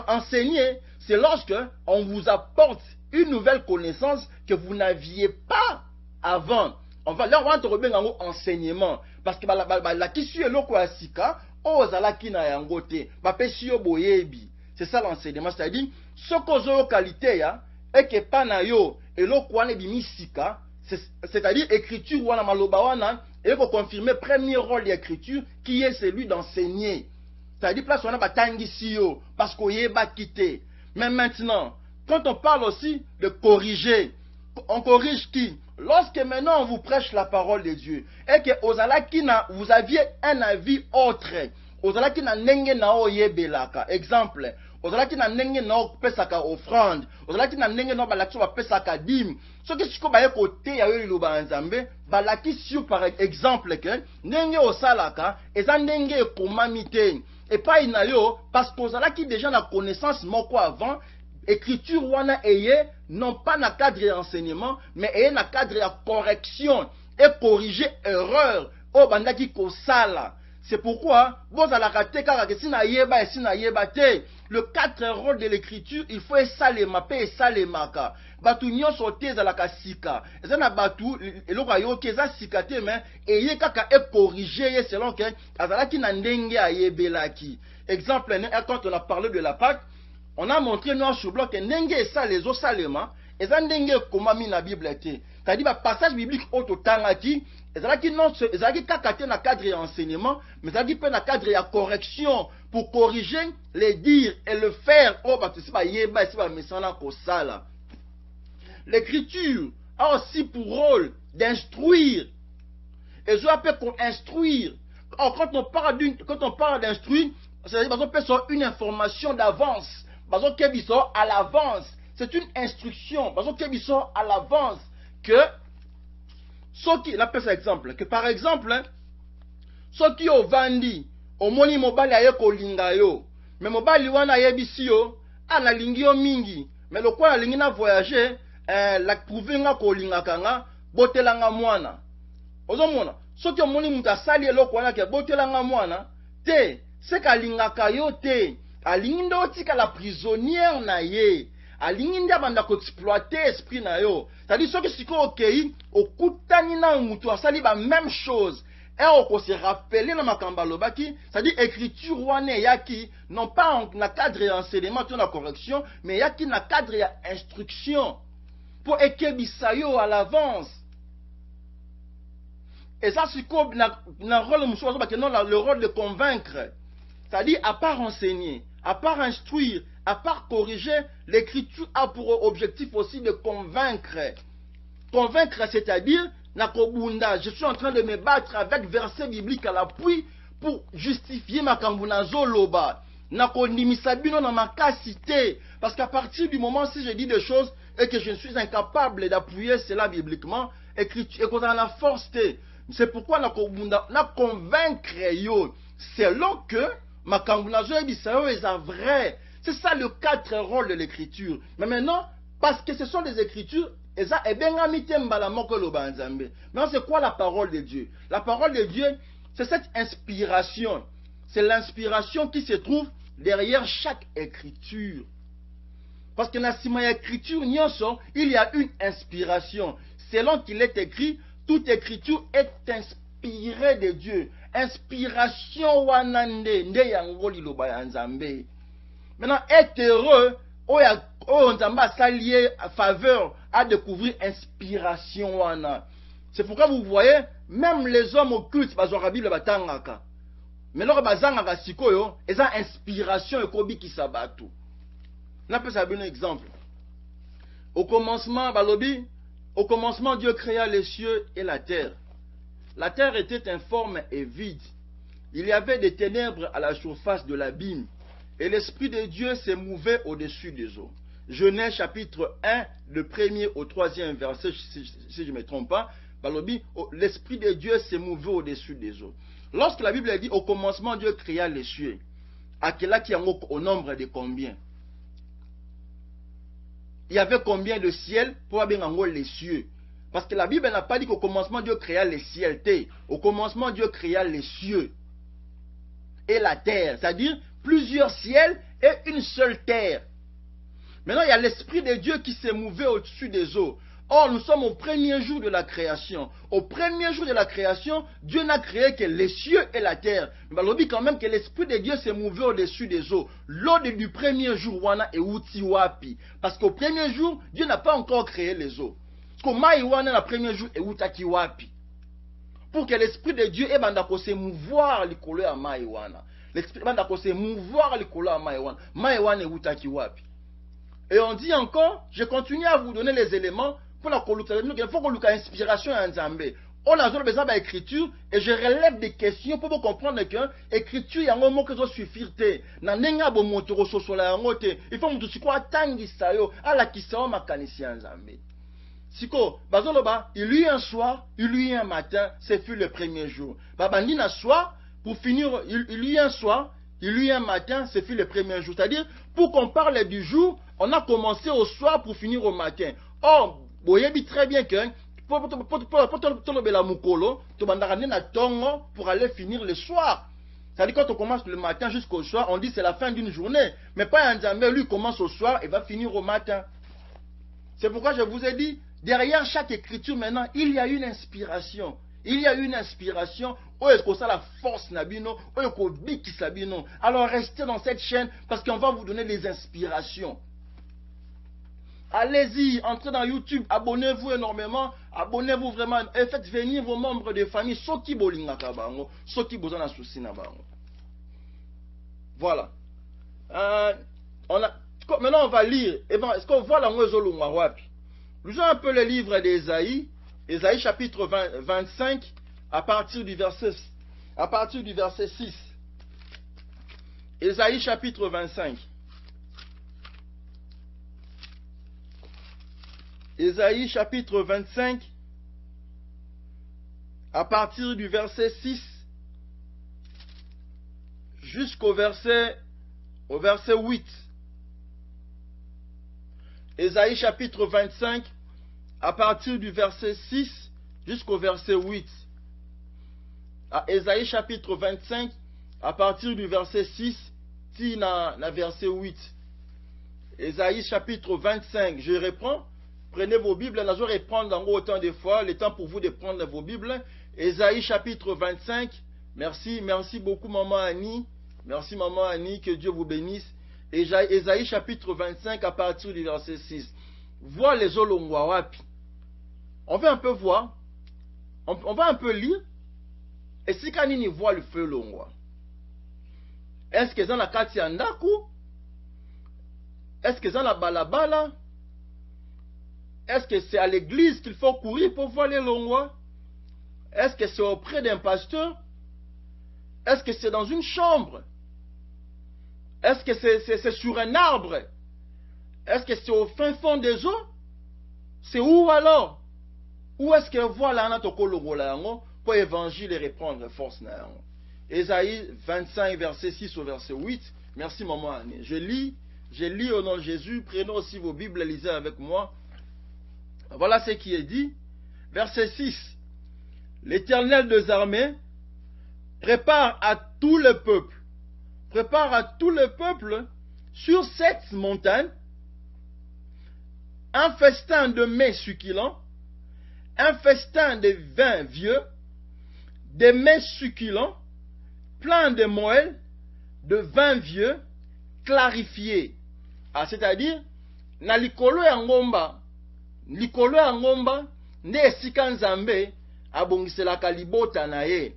enseigner, c'est lorsque on vous apporte une nouvelle connaissance que vous n'aviez pas avant. On va te remettre en enseignement. Parce que la question est c'est ça l'enseignement. C'est-à-dire, ce que vous qualité et que panayo et c'est-à-dire écriture wana maloba wana et pour confirmer premier rôle de l'écriture qui est celui d'enseigner. C'est-à-dire place on a batangisio parce qu'on y est quitté. Mais maintenant, quand on parle aussi de corriger, on corrige qui? Lorsque maintenant on vous prêche la parole de Dieu et que vous aviez un avis autre, exemple, ozalaki na ndenge na opesaka offrande, ozalaki na ndenge na balaki bapesaka dîme, soki siko baye kote ya yo liloba nzambe balaki sur par exemple que ndenge osalaka eza ndenge ekomami te epai na yo parce que ozalaki déjà na connaissance moko avant. Écriture wana eye non pas na cadre d'enseignement mais eye na cadre de correction et corriger erreur o bandaki kosala. C'est pourquoi le 4 rôles de l'écriture, il faut esalema pe esalemaka. Batu nyonso te ezalaka sika. Eza na batu eloko ayoki eza sika te mais eye kaka e corriger selon que azalaki na ndenge ayebelaki. Exemple, quand on a parlé de la Pâque, on a montré noir sur blanc que ndenge esa les osalema eza ndenge komami na Bible te. C'est-à-dire ba passage biblique ototangaki ezalaki kaka te na cadre d'enseignement, mais ezalaki pe na cadre de correction pour corriger les dires et le faire. L'écriture a aussi pour rôle d'instruire. Et je appelle qu'on instruire. Or, quand on parle d'instruire, c'est-à-dire qu'on peut une information d'avance. À l'avance. C'est une instruction. À l'avance. Que ce qui, là, c'est exemple, que par exemple, ce qui au vandi, au moni mobile aye ko linga yo, mais mobile wana yebisi yo, ana lingi yo mingi, mais le quoi lingi na voyager, la prouver nga ko linga kanga, botelanga mwana. Ozomona, ce qui au moni muta sali eloko wana ke botelanga mwana, te, c'est ka linga kayo te, alingi ndo tika la prisonnière na ye. Alingi ndia banda ko exploiter esprit na yo. C'est-à-dire ce que siko okei okutani na mutu asali ba même chose. Et on se rappeler na makamba lobaki, c'est-à-dire écriture wane yaki non pas na cadre d'enseignement ou na correction, mais yaki na cadre d'instruction pour ekebisa yo à l'avance. Et ça siko na rôle musu ba non le rôle de convaincre. C'est-à-dire à part enseigner, à part instruire, à part corriger, l'écriture a pour objectif aussi de convaincre. Convaincre, c'est-à-dire, je suis en train de me battre avec verset biblique à l'appui pour justifier ma kambuna zoloba. Parce qu'à partir du moment si je dis des choses et que je suis incapable d'appuyer cela bibliquement, et qu'on a la force, c'est pourquoi na convaincre yo, selon que ma kambuna zo est vrai. C'est ça le 4 rôles de l'écriture. Mais maintenant, parce que ce sont des écritures, maintenant c'est quoi la parole de Dieu? La parole de Dieu, c'est cette inspiration. C'est l'inspiration qui se trouve derrière chaque écriture. Parce que dans la écriture, il y a une inspiration. Selon qu'il est écrit, toute écriture est inspirée de Dieu. Inspiration wanande nde yango liloba ya Nzambe. Maintenant, être heureux, on Nzamba s'allier à faveur à découvrir inspiration wana. C'est pourquoi vous voyez, même les hommes occultes, bazora Bible batangaka. Mais lors bazangaka sikoyo, ils ont inspiration et kobi ki sabatu. On peut savoir un exemple. Au commencement, balobi, au commencement, Dieu créa les cieux et la terre. La terre était informe et vide. Il y avait des ténèbres à la surface de l'abîme. Et l'Esprit de Dieu se mouvait au-dessus des eaux. Genèse chapitre 1, le 1er au 3e verset, si je ne me trompe pas. L'Esprit de Dieu se mouvait au-dessus des eaux. Lorsque la Bible dit au commencement, Dieu créa les cieux. Akela qui au nombre de combien? Il y avait combien de ciel pour avoir les cieux? Parce que la Bible n'a pas dit qu'au commencement Dieu créa les ciels. Au commencement Dieu créa les cieux et la terre. C'est-à-dire plusieurs ciels et une seule terre. Maintenant il y a l'Esprit de Dieu qui s'est mouvé au-dessus des eaux. Or nous sommes au premier jour de la création. Au premier jour de la création, Dieu n'a créé que les cieux et la terre. Mais on dit quand même que l'Esprit de Dieu s'est mouvé au-dessus des eaux. L'eau du premier jour wana et uti wapi. Parce qu'au premier jour, Dieu n'a pas encore créé les eaux. Comment wana le premier jour et utaki wapi. Pour que l'Esprit de Dieu ait bandako se mouvoir likolo ya mai wana. L'Esprit bandako se mouvoir likolo ya mai wana. Mai wana et utaki wapi. Et on dit encore, je continue à vous donner les éléments pour la colocation. Il faut qu'on ait inspiration à Nzambe. On a besoin d'écriture et je relève des questions pour vous comprendre que l'écriture, il y a un mot qui doit suffire. Il faut que tu sois tangisayo à la kisao makanisi Nzambe. Siko, bazoloba, il y a un soir, il y a un matin, c'est fut le premier jour. Babandina soir, pour finir, il y a un soir, il y a un matin, c'est fut le premier jour. C'est-à-dire, pour qu'on parle du jour, on a commencé au soir pour finir au matin. Or, vous voyez très bien que pour aller finir le soir. C'est-à-dire quand on commence le matin jusqu'au soir, on dit c'est la fin d'une journée. Mais pas un Nzambe, lui commence au soir et va finir au matin. C'est pourquoi je vous ai dit, derrière chaque écriture maintenant, il y a une inspiration. Il y a une inspiration. Où est-ce que ça la force Nabino? Où est-ce que Biki Sabino? Alors restez dans cette chaîne parce qu'on va vous donner des inspirations. Allez-y, entrez dans YouTube, abonnez-vous énormément, abonnez-vous vraiment et faites venir vos membres de famille, ceux qui bolinga kabango, ceux qui besoin de souci na bango. Voilà. Maintenant on va lire. Et ben, est-ce qu'on voit la ngozolo wapi? Lisons un peu le livre d'Ésaïe, Ésaïe chapitre 25 à partir du verset 6. Ésaïe chapitre 25. Ésaïe chapitre 25 à partir du verset 6 jusqu'au verset 8. Ésaïe chapitre 25 à partir du verset 6 jusqu'au verset 8. Ésaïe chapitre 25 à partir du verset 6 tina na verset 8. Ésaïe chapitre 25, je reprends. Prenez vos Bibles, je vais reprendre autant de fois, le temps pour vous de prendre vos Bibles. Ésaïe chapitre 25, merci beaucoup maman Annie, merci maman Annie, que Dieu vous bénisse. Ésaïe chapitre 25 à partir du verset 6. Vois les olongwa wapi. On va un peu voir, on va un peu lire, et si kanini voit le feu longwa. Est-ce que c'est dans la kati andaku? Est-ce que c'est dans la balabala? Est-ce que c'est à l'église qu'il faut courir pour voir les longwa? Est-ce que c'est auprès d'un pasteur? Est-ce que c'est dans une chambre? Est-ce que c'est sur un arbre? Est-ce que c'est au fin fond des eaux? C'est où alors? Où est-ce que voilà pour l'évangile et répondre force? Ésaïe 25 verset 6 au verset 8. Merci maman Annie. Je lis Je lis au nom de Jésus. Prenez aussi vos Bibles, lisez avec moi. Voilà ce qui est dit. Verset 6. L'Éternel des armées prépare à tout le peuple. Prépare à tout le peuple sur cette montagne un festin de mets succulents, un festin de vin vieux, des mets succulents, plein de moelle, de vin vieux, clarifié. Ah, c'est-à-dire, na likolo ya ngomba, nde esika Nzambe abongiselaka libota na ye,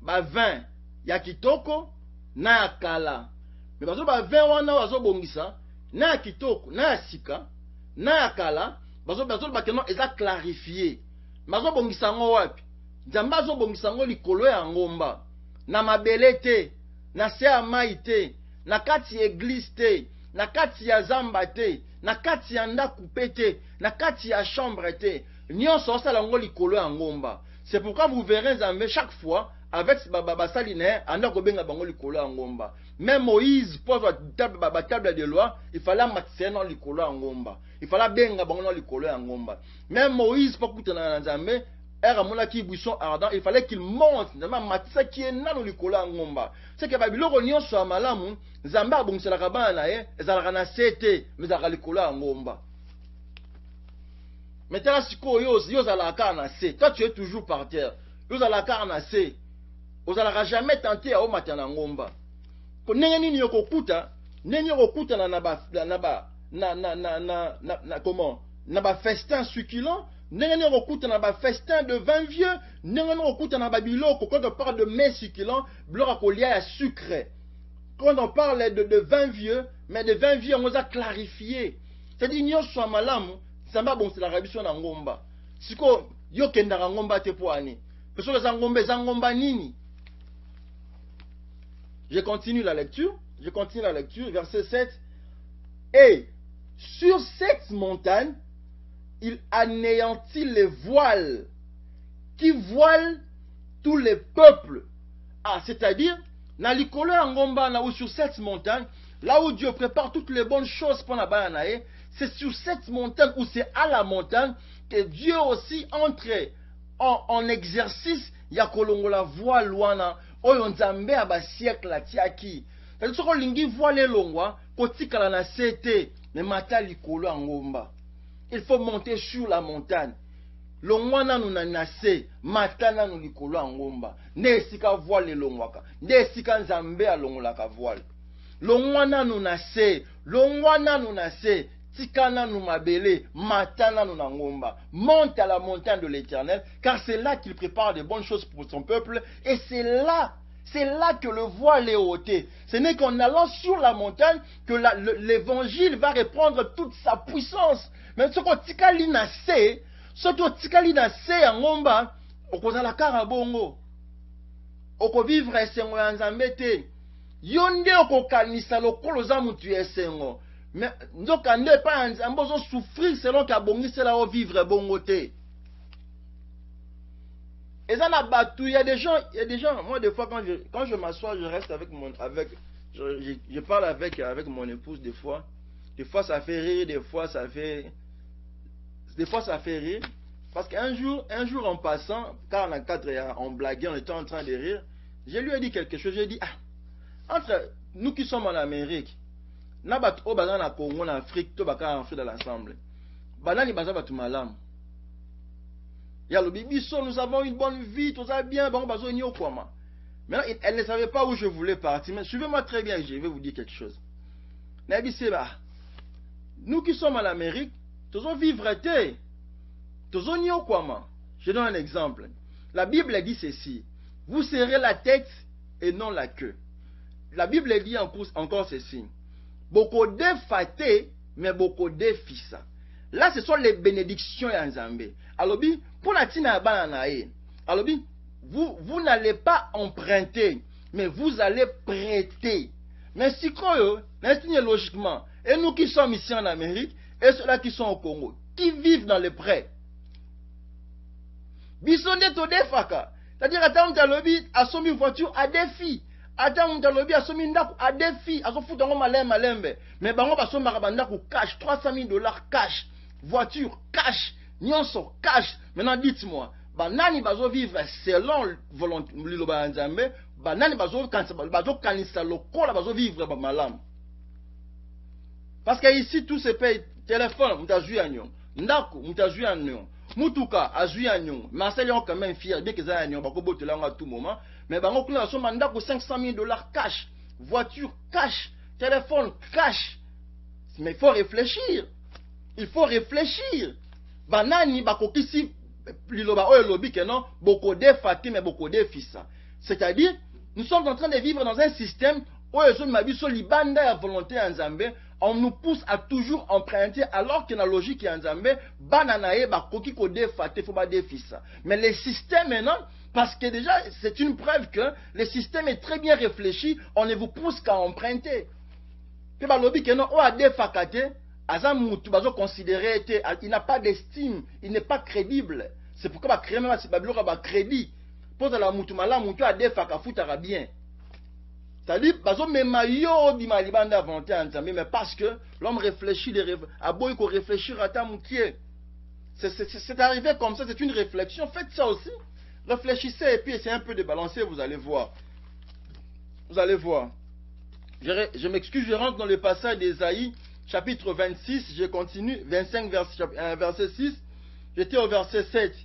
ba vin ya kitoko na ya kala. Mais bazo ba vin wana bazo bongisa na ya kitoko, na ya sika, na ya kala, bazo bakeno eza clarifié. Bazo bongisa ngo wapi? Nzambe azo bongisa ngo likolo ya ngomba, na mabele te, na se ya mai te, na kati ya église te, na kati ya zamba te, na kati ya ndaku pe te, na kati ya chambre te. Nyonso osala ngo likolo ya ngomba. C'est pourquoi vous verrez Nzambe chaque fois avec basali ne anda kobenga bango likolo ya ngomba. Même Moïse pose table de loi, il fallait matise na likolo ya ngomba. Il fallait benga bango na likolo ya ngomba. Même Moïse pour kutana na Nzambe era mona ki buisson ardent, il fallait qu'il monte na matisa ki na likolo ya ngomba. C'est que babiloko nyonso ya malamu Nzambe abongiselaka bana na ye ezalaka na sete mais ezalaka likolo ya ngomba. Maintenant, si yo zalaka na se, toi tu es toujours par terre. Yo zalaka na se. Vous n'allez jamais tenter à omata na ngomba. Ndenge nini yokokuta, ndenge yokokuta na ba festin succulent, ndenge yokokuta na ba festin de vin vieux, ndenge yokokuta na ba biloko quand on parle de mets succulents, biloko kolia ya sucre. Quand on parle de vin vieux, mais de vin vieux on a clarifié. C'est-à-dire nyonso malamu, samba bon c'est la rabiso na ngomba. Siko yo kendaka ngomba te po ani. Peso za ngomba nini? Je continue la lecture, verset 7. Et sur cette montagne, il anéantit les voiles qui voilent tous les peuples. Ah, c'est-à-dire, na likolo ya ngomba na ou sur cette montagne, là où Dieu prépare toutes les bonnes choses pour la bananae, c'est sur cette montagne ou c'est à la montagne que Dieu aussi entre en exercice ya kolongola voile wana. Oyo Nzambe aba siècle atiaki. C'est soko lingi voile longwa kotikala na sete mais mata likolo ya ngomba. Il faut monter sur la montagne. Longwa nanu na nase mata nanu likolo ya ngomba. Ne esika voile longwaka. Ne esika Nzambe alongolaka voile. Longwa nanu na se tika nanu mabele mata nanu na ngomba. Monte à la montagne de l'Éternel, car c'est là qu'il prépare de bonnes choses pour son peuple, et c'est là que le voile est ôté. Ce n'est qu'en allant sur la montagne que l'évangile va reprendre toute sa puissance. Mais ce qu'on tikali na se en ngomba, okozala karabongo, okovivre esengo ya Nzambe te. Yonde okokanisa lokolo za mutu esengo. Mais nzoka nde pa Nzambe ozo souffrir selon kabongisela o vivre bongo te. Et ça il y a des gens, moi des fois quand je m'assois, je reste je parle avec mon épouse des fois ça fait rire, des fois ça fait rire, parce qu'un jour en passant, car on blaguait, on était en train de rire, je lui ai dit quelque chose, j'ai dit, entre nous qui sommes en Amérique, na bat o bazana na Congo, en Afrique, to baka en Afrique de l'Assemblée, banani baza batu malamu. Il y a le bibiso, nous avons une bonne vie, tout ça bien, bon, bazo ni au quoi. Maintenant, elle ne savait pas où je voulais partir, mais suivez-moi très bien, je vais vous dire quelque chose. Nabi Seba, nous qui sommes en Amérique, tous on vivre té, tous on ni au quoi. Je donne un exemple. La Bible dit ceci, vous serrez la tête et non la queue. La Bible dit encore ceci, beaucoup de faté, mais beaucoup de fissa. Là, ce sont les bénédictions en Nzambe. Alors, pour la tina bananae, alors, vous n'allez pas emprunter, mais vous allez prêter. Mais si quoi, logiquement, et nous qui sommes ici en Amérique, et ceux-là qui sont au Congo, qui vivent dans les prêts, bisonde to defaka. C'est-à-dire, attends, à son voiture à défi. Adam Dalobi a somi ndako a défi, a son foutu malembe. Mais bango ba somi marabandako cash, 300 000 $ cash, voiture cash, nyonso cash. Maintenant dites-moi, banani bazo vivre selon volonté liloba nzambe, banani bazo kanisa lokola bazo vivre ba malam. Parce que ici tout se paye, téléphone mutazui anyon, ndako mutazui anyon. Mutuka azui anyon, Marcel est quand même fier, bien que ça anyon, bako bote là à tout moment. Mais bango kuna so mandako 500 000 $ cash, voiture cash, téléphone cash. Mais il faut réfléchir. Il faut réfléchir. Banani bako kisi liloba oyo lobi que non, beaucoup de Fatim et beaucoup de fils. C'est-à-dire, nous sommes en train de vivre dans un système où libanda volonté en Zambé, on nous pousse à toujours emprunter alors que la logique est en Zambé, bananae bakoki ko de Fatim faut pas de fils. Mais le système maintenant, parce que déjà c'est une preuve que le système est très bien réfléchi, on ne vous pousse qu'à emprunter. Que ba lobi que non, o a de fakate Azam Moutou bazo considéré, il n'a pas d'estime, il n'est pas crédible. C'est pourquoi ba créer même si Babylone ba crédit. Pour la Moutou mala Moutou a des fakafutara bien. C'est-à-dire bazo mema yo di malibanda volonté en Zambie, mais parce que l'homme réfléchit, a beau qu'on réfléchir à ta moutier. C'est arrivé comme ça, c'est une réflexion. Faites ça aussi. Réfléchissez et puis essayez un peu de balancer, vous allez voir. Vous allez voir. Je m'excuse, je rentre dans le passage d'Ésaïe. Chapitre 26, je continue, 25 verset 6, j'étais au verset 7.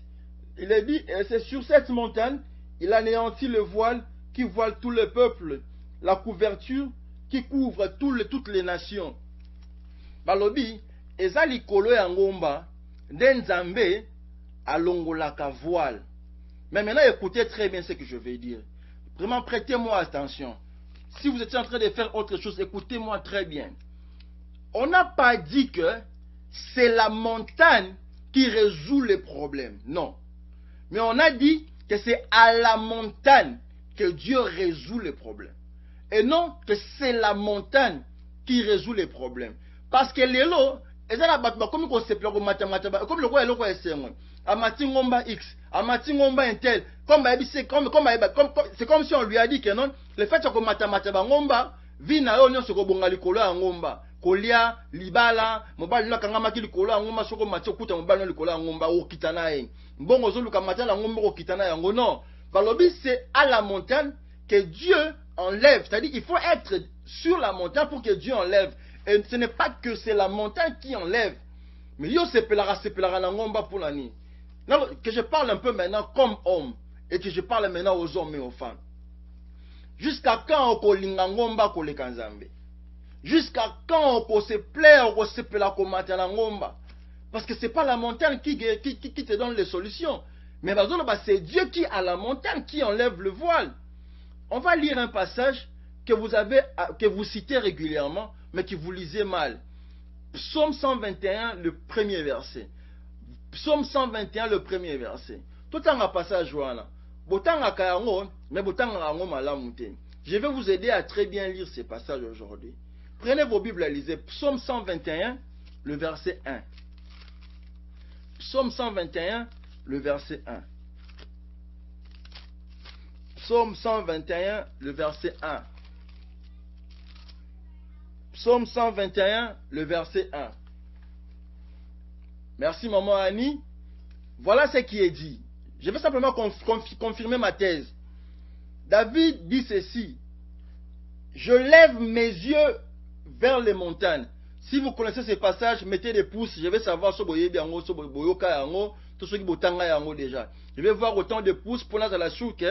Il est dit, c'est sur cette montagne, il anéantit le voile qui voile tout le peuple, la couverture qui couvre toutes les nations. Balobi, ezali kolo ya ngomba, Nzambe alongolaka voile. Mais maintenant, écoutez très bien ce que je vais dire. Vraiment, prêtez-moi attention. Si vous étiez en train de faire autre chose, écoutez-moi très bien. On n'a pas dit que c'est la montagne qui résout les problèmes. Non. Mais on a dit que c'est à la montagne que Dieu résout les problèmes. Et non que c'est la montagne qui résout les problèmes. Parce que les lots, comme le roi est Amati ngomba X, Amati ngomba Intel, c'est comme si on lui a dit que non, le fait que matamata ngomba, vina yo nyo soko bonga likolo ya ngomba. Kolia, libala, mobali la kangama ki likolo ya ngomba soko matio kuta mobali likolo ya ngomba o kitana ye. Mbongo zo luka matala ngomba o kitana ya ngo non. Balobi c'est à la montagne que Dieu enlève, c'est-à-dire il faut être sur la montagne pour que Dieu enlève. Et ce n'est pas que c'est la montagne qui enlève. Mais yo se pelara na ngomba pour la nuit. Que je parle un peu maintenant comme homme et que je parle maintenant aux hommes et aux femmes. Jusqu'à quand on kolinga ngomba koleka Nzambe? Jusqu'à quand on se plaît, on se plaît la ngomba? Parce que ce n'est pas la montagne qui te donne les solutions. Mais c'est Dieu qui, à la montagne, qui enlève le voile. On va lire un passage que vous citez régulièrement, mais que vous lisez mal. Psaume 121, le premier verset. Psaume 121, le premier verset. Tout un passage, voilà. Je vais vous aider à très bien lire ces passages aujourd'hui. Prenez vos Bibles et lisez Psaume 121, le verset 1. Psaume 121, le verset 1. Psaume 121, le verset 1. Psaume 121, le verset 1. Merci maman Annie. Voilà ce qui est dit. Je vais simplement confirmer ma thèse. David dit ceci. Je lève mes yeux vers les montagnes. Si vous connaissez ce passage, mettez des pouces. Je vais savoir si vous voyez bien, si vous voyez tout ce qui est déjà. Je vais voir autant de pouces pour la chouque.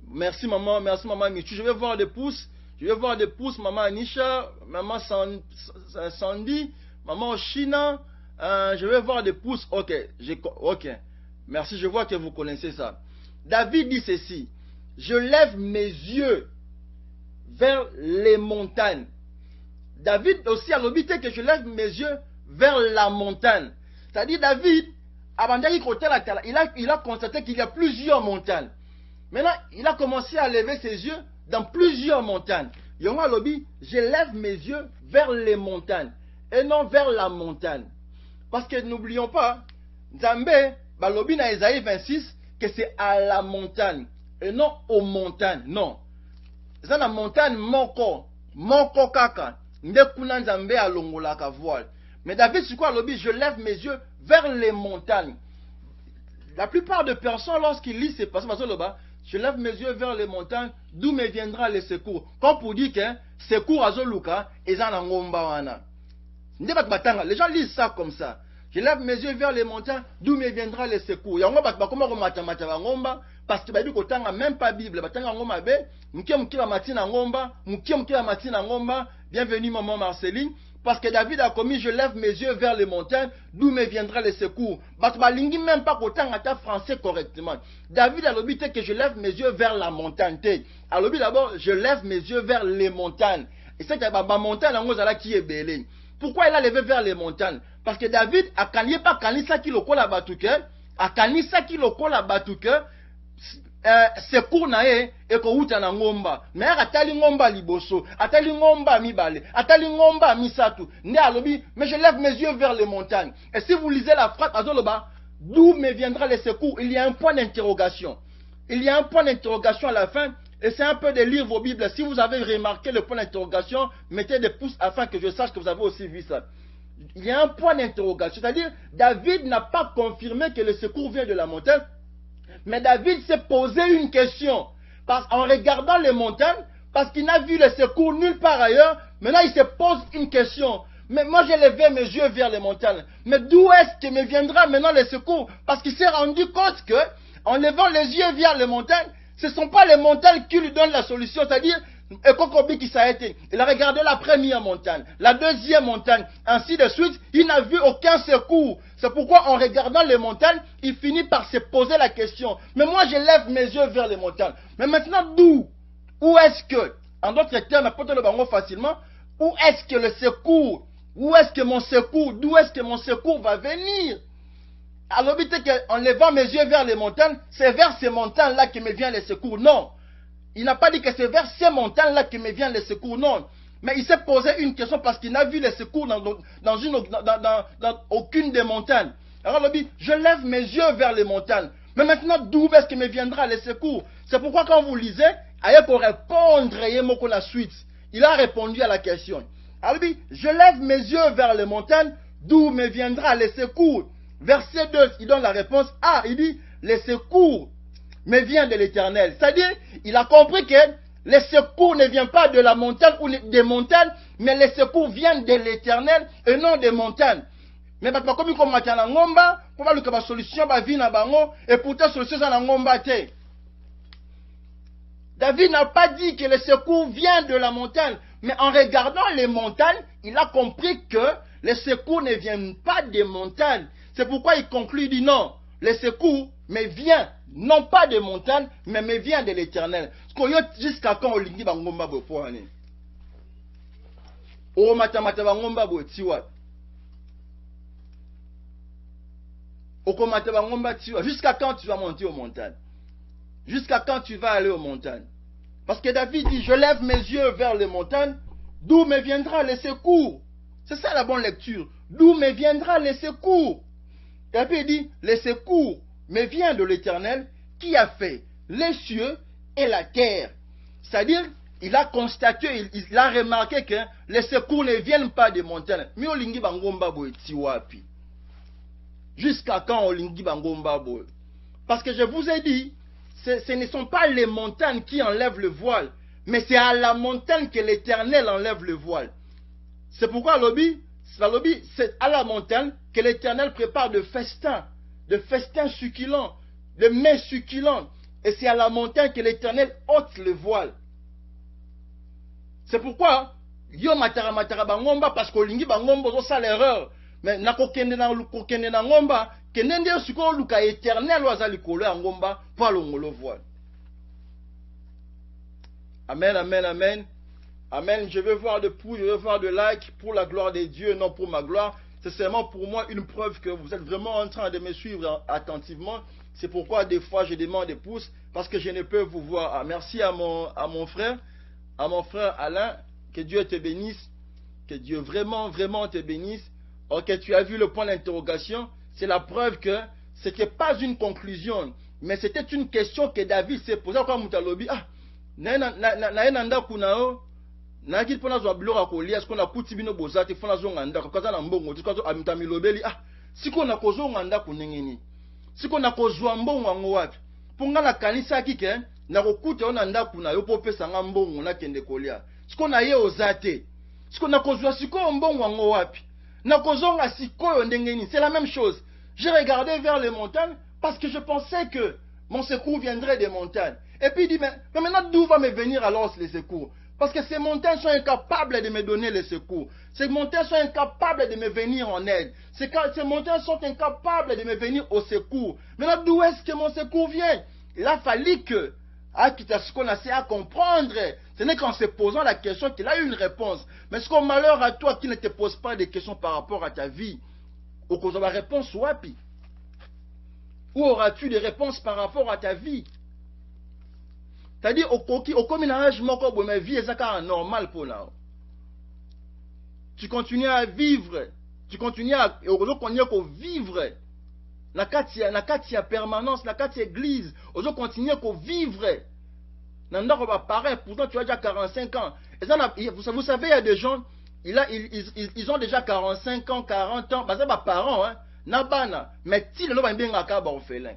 Merci maman Michu. Je vais voir des pouces. Je vais voir des pouces, maman Anisha, maman Sandy, maman Oshina. Je vais voir des pouces. Ok. Merci, je vois que vous connaissez ça. David dit ceci. Je lève mes yeux vers les montagnes. David aussi a l'obité que je lève mes yeux vers la montagne. C'est-à-dire David, il a constaté qu'il y a plusieurs montagnes. Maintenant, il a commencé à lever ses yeux dans plusieurs montagnes. Yonga lobi, je lève mes yeux vers les montagnes et non vers la montagne. Parce que n'oublions pas, Nzambe, balobi na Ésaïe 26, que c'est à la montagne et non aux montagnes. Non. C'est la montagne moko kaka. Ndekuna nzambe alongolaka voile. Mais David, c'est quoi lobby? Je lève mes yeux vers les montagnes. La plupart des personnes, lorsqu'ils lisent ces passages, je lève mes yeux vers les montagnes, d'où me viendra le secours. Comme pour dire que secours à Zoluka et Zanangomba wana. Les gens lisent ça comme ça. Je lève mes yeux vers les montagnes, d'où me viendra le secours. Parce que Bible n'a même pas Bible. Bienvenue maman Marceline. Parce que David a commis, je lève mes yeux vers les montagnes, d'où me viendra le secours. Batbalingi même pas qu'autant à français correctement. David a l'objet que je lève mes yeux vers la montagne. A l'objet d'abord, je lève mes yeux vers les montagnes. Et c'est que la montagne, qui est belle. Pourquoi il a levé vers les montagnes? Parce que David a kanié pas kanisa qui le colle à Batouke, a kanisa qui le colle à Batouke, secours nae et ko uta na ngomba. Mais atali ngomba liboso, atali ngomba mibale, atali ngomba misatu. Né alobi, mais je lève mes yeux vers les montagnes. Et si vous lisez la phrase azoloba, d'où me viendra le secours? Il y a un point d'interrogation. Il y a un point d'interrogation à la fin. Et c'est un peu de lire vos Bibles. Si vous avez remarqué le point d'interrogation, mettez des pouces afin que je sache que vous avez aussi vu ça. Il y a un point d'interrogation. C'est-à-dire, David n'a pas confirmé que le secours vient de la montagne. Mais David s'est posé une question. En regardant les montagnes, parce qu'il n'a vu le secours nulle part ailleurs, maintenant il se pose une question. Mais moi j'ai levé mes yeux vers les montagnes. Mais d'où est-ce que me viendra maintenant le secours? Parce qu'il s'est rendu compte que, en levant les yeux vers les montagnes, ce ne sont pas les montagnes qui lui donnent la solution. C'est-à-dire, il a regardé la première montagne, la deuxième montagne, ainsi de suite. Il n'a vu aucun secours. C'est pourquoi en regardant les montagnes, il finit par se poser la question. Mais moi, je lève mes yeux vers les montagnes. Mais maintenant, d'où? Où est-ce que, en d'autres termes, peut-être le bango facilement, où est-ce que le secours, où est-ce que mon secours, d'où est-ce que mon secours va venir? Alors, en levant mes yeux vers les montagnes, c'est vers ces montagnes-là que me vient le secours. Non. Il n'a pas dit que c'est vers ces montagnes-là que me vient le secours. Non. Mais il s'est posé une question parce qu'il n'a vu le secours dans aucune des montagnes. Alors, il dit, je lève mes yeux vers les montagnes. Mais maintenant, d'où est-ce que me viendra le secours? C'est pourquoi quand vous lisez, il faut répondre la suite. Il a répondu à la question. Alors, il dit, je lève mes yeux vers les montagnes, d'où me viendra le secours? Verset 2, il donne la réponse. Ah, il dit, le secours me vient de l'Éternel. C'est-à-dire, il a compris que le secours ne vient pas de la montagne ou des montagnes, mais le secours vient de l'Éternel et non des montagnes. Mais comme il commence à ngomba, pour voir que la solution va venir et pourtant la solution est ngomba. David n'a pas dit que le secours vient de la montagne, mais en regardant les montagnes, il a compris que le secours ne vient pas des montagnes. C'est pourquoi il conclut, il dit non, le secours me vient, non pas des montagnes, mais me vient de l'Éternel. Jusqu'à quand on lingi bangomba bo poane. O matamata bangomba bo tiwa. Okomata bangomba tiwa. Jusqu'à quand tu vas monter aux montagnes? Jusqu'à quand tu vas aller aux montagnes? Parce que David dit, je lève mes yeux vers les montagnes, d'où me viendra le secours? C'est ça la bonne lecture. D'où me viendra le secours? David dit, le secours me vient de l'Éternel qui a fait les cieux et la terre. C'est-à-dire, il a constaté, il a remarqué que les secours ne viennent pas des montagnes. Mais olingi bangomba boy tiwapi. Jusqu'à quand olingi bangomba boy? Parce que je vous ai dit, ce ne sont pas les montagnes qui enlèvent le voile, mais c'est à la montagne que l'Éternel enlève le voile. C'est pourquoi c'est à la montagne que l'Éternel prépare de festins succulents, de mets succulents. Et c'est à la montagne que l'Éternel ôte le voile. C'est pourquoi, yo matara bangomba, parce que lingi bangomba zo sa l'erreur. Mais na kokende na ngomba, kenende yo suko luka éternel wazali kolo ngomba, pa longolo voile. Amen, amen, amen. Amen. Je veux voir de pouces, je veux voir de likes pour la gloire de Dieu, non pour ma gloire. C'est seulement pour moi une preuve que vous êtes vraiment en train de me suivre attentivement. C'est pourquoi des fois je demande des pouces parce que je ne peux vous voir. Ah, merci à mon frère Alain. Que Dieu te bénisse. Que Dieu vraiment, vraiment te bénisse. Ok, tu as vu le point d'interrogation. C'est la preuve que ce n'est pas une conclusion, Mais c'était une question que David s'est posée. Quand Moutalobi, ah, naenda kunao, nakit pona zo ablora kolia, ce qu'on a kuti bino bozate, fona zo nganda, kaza na mbongo, tikazo amitamilobeli, ah, siko na kozo nganda kunengeni. Siko na kozwa mbongo wango wapi. Ponga na kanisa kike, na kokuta ona ndaku na yo popesa nga mbongo na kende kolia. Siko na ye ozate. Siko na kozwa siko mbongo wango wapi. Na kozonga siko yo ndengeni, c'est la même chose. J'ai regardé vers les montagnes parce que je pensais que mon secours viendrait des montagnes. Et puis il dit, mais maintenant d'où va me venir alors les secours? Parce que ces montagnes sont incapables de me donner les secours. Ces montagnes sont incapables de me venir en aide. Ces montagnes sont incapables de me venir au secours. Maintenant d'où est-ce que mon secours vient? Il a fallu que, ce qu'on a essayé à comprendre, ce n'est qu'en se posant la question qu'il a eu une réponse. Mais ce qu'on malheur à toi qui ne te pose pas des questions par rapport à ta vie, ou qu'on a la réponse wapi? Où auras-tu des réponses par rapport à ta vie? C'est-à-dire, au communage, ma vie est normal pour là. Tu continues à vivre. Tu continues à vivre. La katia permanence, la katia église. Ozo continue à vivre. Nanda va pareil. Pourtant, tu as déjà 45 ans. Et ça, vous savez, il y a des gens, ils ont déjà 45 ans, 40 ans. Bah, c'est pas parents, hein. Nabana. Mais si le nom est bien orphelin.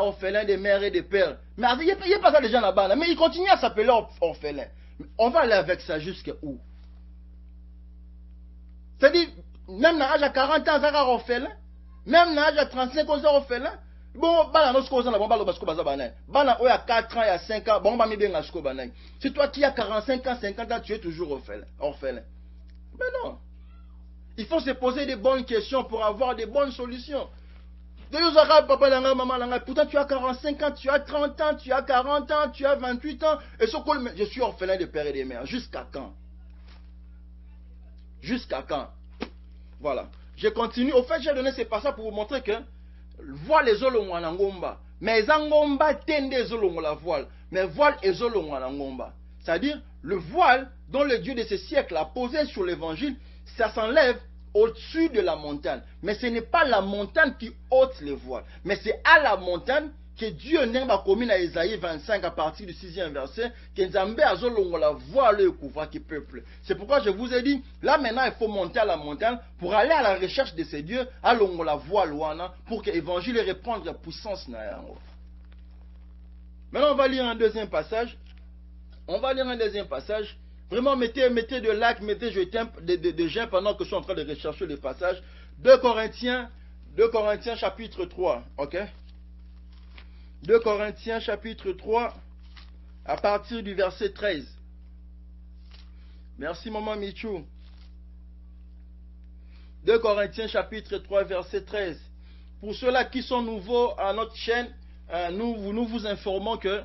Orphelin des mères et des pères. Mais il n'y a pas ça déjà là-bas. Mais il continue à s'appeler orphelin. On va aller avec ça jusqu'à où? C'est-à-dire, même à l'âge de 40 ans, ça va orphelin. Même à l'âge de 35 ans, ça va orphelin. Bon, bana nos causes na bomba lobasko bazabana. Bana oya 4 ans, il y a 5 ans, bomba mi benga sko banai. C'est toi qui as 45 ans, 50 ans, tu es toujours orphelin. Mais non. Il faut se poser des bonnes questions pour avoir des bonnes solutions. Pourtant tu as 45 ans, tu as 30 ans, tu as 40 ans, tu as 28 ans. Et ce que je suis orphelin de père et de mère. Jusqu'à quand? Jusqu'à quand? Voilà. Je continue. Au fait, j'ai donné ces passages pour vous montrer que voile les olongo na ngomba. Mais zangomba tende zolongo la voile. Mais voile et zolongo na ngomba. C'est-à-dire, le voile dont le Dieu de ce siècle a posé sur l'évangile, ça s'enlève au-dessus de la montagne. Mais ce n'est pas la montagne qui ôte les voiles. Mais c'est à la montagne que Dieu n'a commis à Isaïe 25 à partir du 6e verset que Nzambe a zolongo la voile et couvre qui peuple. C'est pourquoi je vous ai dit, là maintenant il faut monter à la montagne pour aller à la recherche de ces dieux, à longo la voile pour que l'évangile reprenne la puissance. Maintenant on va lire un deuxième passage. Vraiment, mettez de like, mettez de j'aime pendant que je suis en train de rechercher le passage. 2 Corinthiens chapitre 3. Ok? 2 Corinthiens chapitre 3 à partir du verset 13. Merci maman Michou. 2 Corinthiens chapitre 3 verset 13. Pour ceux-là qui sont nouveaux à notre chaîne, nous vous informons que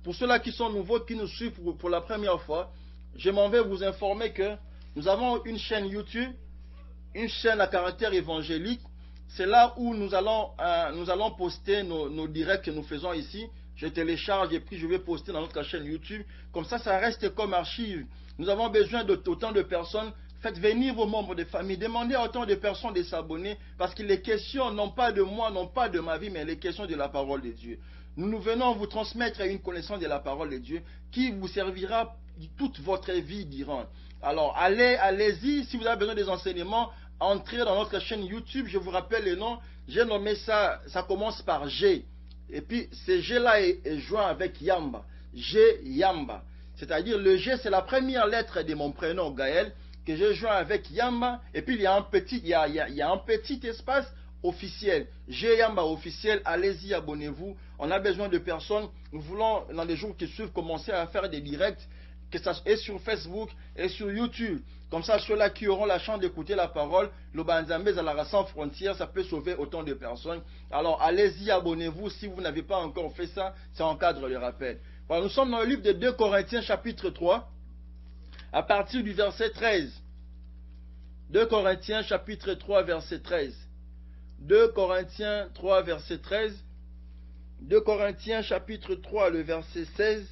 pour ceux-là qui sont nouveaux, qui nous suivent pour la première fois, je m'en vais vous informer que nous avons une chaîne YouTube, une chaîne à caractère évangélique. C'est là où nous allons poster nos directs que nous faisons ici. Je télécharge et puis je vais poster dans notre chaîne YouTube. Comme ça, ça reste comme archive. Nous avons besoin d'autant de personnes. Faites venir vos membres de famille. Demandez à autant de personnes de s'abonner. Parce que les questions, non pas de moi, non pas de ma vie, mais les questions de la parole de Dieu. Nous venons vous transmettre une connaissance de la parole de Dieu qui vous servira toute votre vie durant. Alors, allez-y. Si vous avez besoin des enseignements, entrez dans notre chaîne YouTube. Je vous rappelle le nom. J'ai nommé ça, ça commence par G. Et puis, ce G-là est joint avec Yamba. G, Yamba. C'est-à-dire, le G, c'est la première lettre de mon prénom, Gaël, que j'ai joint avec Yamba. Et puis, il y a un petit espace officiel. G, Yamba officiel. Allez-y, abonnez-vous. On a besoin de personnes. Nous voulons, dans les jours qui suivent, commencer à faire des directs, que ça soit sur Facebook et sur YouTube. Comme ça, ceux-là qui auront la chance d'écouter la parole, le Banzambé à la sans frontières, ça peut sauver autant de personnes. Alors, allez-y, abonnez-vous. Si vous n'avez pas encore fait ça, c'est en cadre le rappel. Voilà, nous sommes dans le livre de 2 Corinthiens, chapitre 3, à partir du verset 13. 2 Corinthiens, chapitre 3, verset 13. 2 Corinthiens 3, verset 13. 2 Corinthiens, chapitre 3, le verset 16.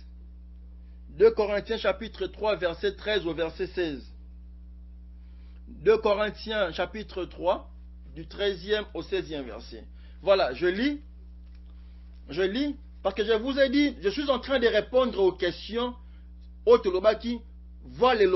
2 Corinthiens, chapitre 3, verset 13 au verset 16. 2 Corinthiens chapitre 3, du 13e au 16e verset. Voilà, je lis Je lis, parce que je vous ai dit, je suis en train de répondre aux questions. Otolobaki, voile et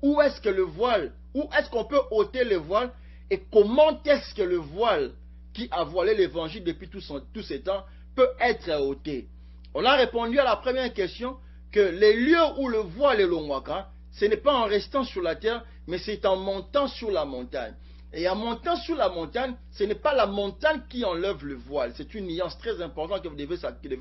où est-ce que le voile, où est-ce qu'on peut ôter le voile, et comment est-ce que le voile qui a voilé l'évangile depuis tous ces temps peut être ôté? On a répondu à la première question que les lieux où le voile est l'Ongwaka, ce n'est pas en restant sur la terre, mais c'est en montant sur la montagne. Et en montant sur la montagne, ce n'est pas la montagne qui enlève le voile. C'est une nuance très importante que vous devez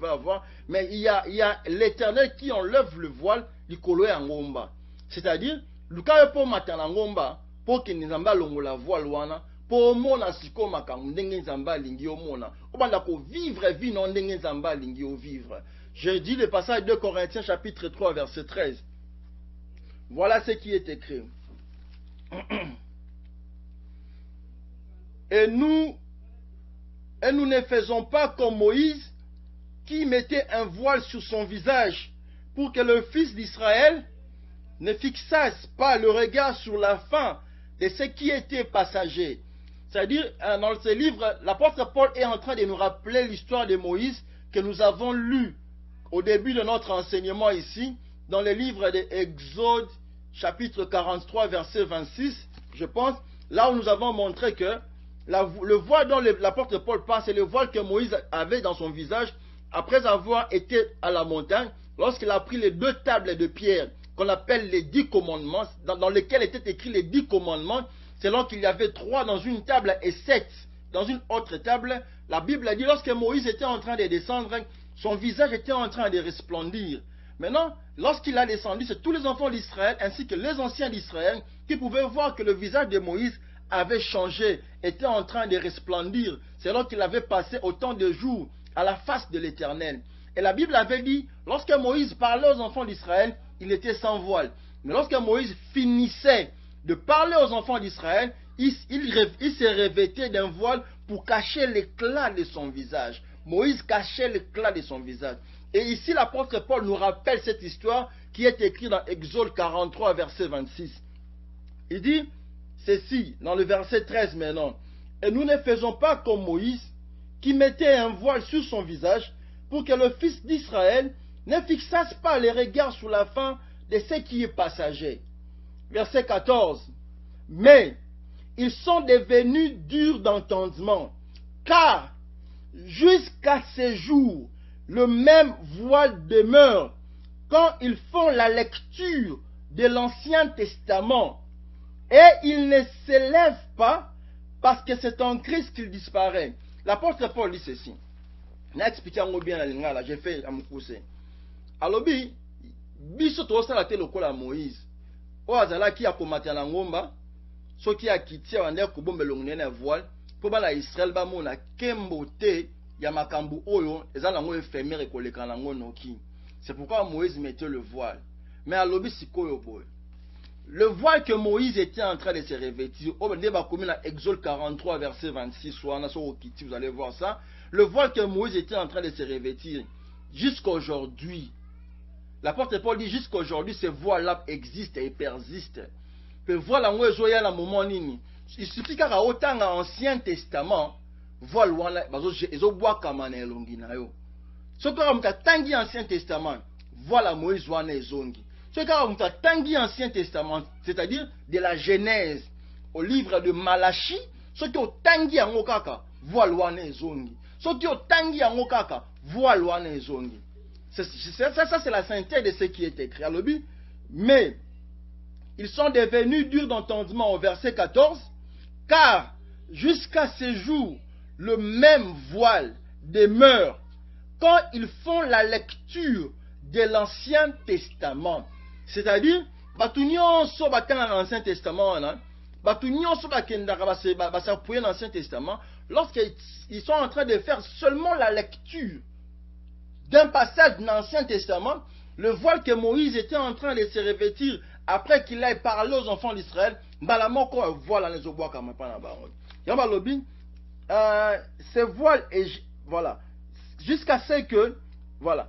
avoir. Mais il y a l'Éternel qui enlève le voile du koloé en ngomba. C'est-à-dire, le cas pour matin en ngomba, pour que nous ayons la voile wana, pour mona siko makambu ndenge nzamba lingi omona. Obanda ko vivre vie non ndenge nzamba lingi o vivre. Je dis le passage de Corinthiens chapitre 3 verset 13. Voilà ce qui est écrit. Et nous ne faisons pas comme Moïse qui mettait un voile sur son visage pour que le fils d'Israël ne fixasse pas le regard sur la fin de ce qui était passager. C'est-à-dire, dans ce livre, l'apôtre Paul est en train de nous rappeler l'histoire de Moïse que nous avons lu au début de notre enseignement ici, dans le livre de Exode, chapitre 43, verset 26, je pense, là où nous avons montré que le voile dont l'apôtre Paul parle, c'est le voile que Moïse avait dans son visage après avoir été à la montagne, lorsqu'il a pris les 2 tables de pierre qu'on appelle les 10 commandements, dans lesquels étaient écrits les 10 commandements, selon qu'il y avait 3 dans une table et 7 dans une autre table. La Bible a dit, lorsque Moïse était en train de descendre, son visage était en train de resplendir. Maintenant, lorsqu'il a descendu, c'est tous les enfants d'Israël ainsi que les anciens d'Israël qui pouvaient voir que le visage de Moïse avait changé, était en train de resplendir, selon qu'il avait passé autant de jours à la face de l'Éternel. Et la Bible avait dit, lorsque Moïse parlait aux enfants d'Israël, il était sans voile. Mais lorsque Moïse finissait de parler aux enfants d'Israël, il se revêtait d'un voile pour cacher l'éclat de son visage. Moïse cachait l'éclat de son visage. Et ici, l'apôtre Paul nous rappelle cette histoire qui est écrite dans Exode 43, verset 26. Il dit ceci, dans le verset 13 maintenant. Et nous ne faisons pas comme Moïse, qui mettait un voile sur son visage, pour que le fils d'Israël ne fixasse pas les regards sur la fin de ce qui est passager. Verset 14. Mais ils sont devenus durs d'entendement, car jusqu'à ce jour, le même voile demeure quand ils font la lecture de l'Ancien Testament. Et il ne s'élève pas parce que c'est en Christ qu'il disparaît. L'apôtre Paul dit ceci. N'a expliqué bien la lingala, j'ai fait à me pousser. Alors, biso to sala te lokola Moïse. O azala ki akomata na ngomba, so ki akitia wande ko bombelo ngene voile, po bala Israël ba mona kembo te ya makambu oyo ezala ngo éphémère koleka na ngo noki. C'est pourquoi Moïse mettait le voile. Mais à l'obi sikoyo boy. Le voile que Moïse était en train de se revêtir, au Exode 43, verset 26, vous allez voir ça. Le voile que Moïse était en train de se revêtir, jusqu'à aujourd'hui, l'apôtre Paul dit jusqu'à aujourd'hui, ce voile-là existe et persiste. Le voile en la moment nini. Il suffit qu'à autant dans l'Ancien Testament, voile ils ont bois comme un elonginayo. Ce que tangi Ancien Testament, voilà Moïse wana ezongi. Ce que tangi Ancien Testament, c'est-à-dire de la Genèse au livre de Malachi, ce qui ont tangi en okaka, voilà wana ezongi. Ce qui ont tangi en okaka, voilà wana ezongi. Ça c'est la synthèse de ce qui est écrit à l'obi. Mais ils sont devenus durs d'entendement au verset 14, car jusqu'à ce jour, le même voile demeure quand ils font la lecture de l'Ancien Testament. C'est-à-dire, batunion so batanga dans l'Ancien Testament, batunion so bakendaka basapouye dans l'Ancien Testament, lorsqu'ils sont en train de faire seulement la lecture d'un passage de l'Ancien Testament, le voile que Moïse était en train de se revêtir après qu'il ait parlé aux enfants d'Israël, balamoko voile les obois comme pas na baron. Yamba lobi, ce voile est voilà jusqu'à ce que voilà.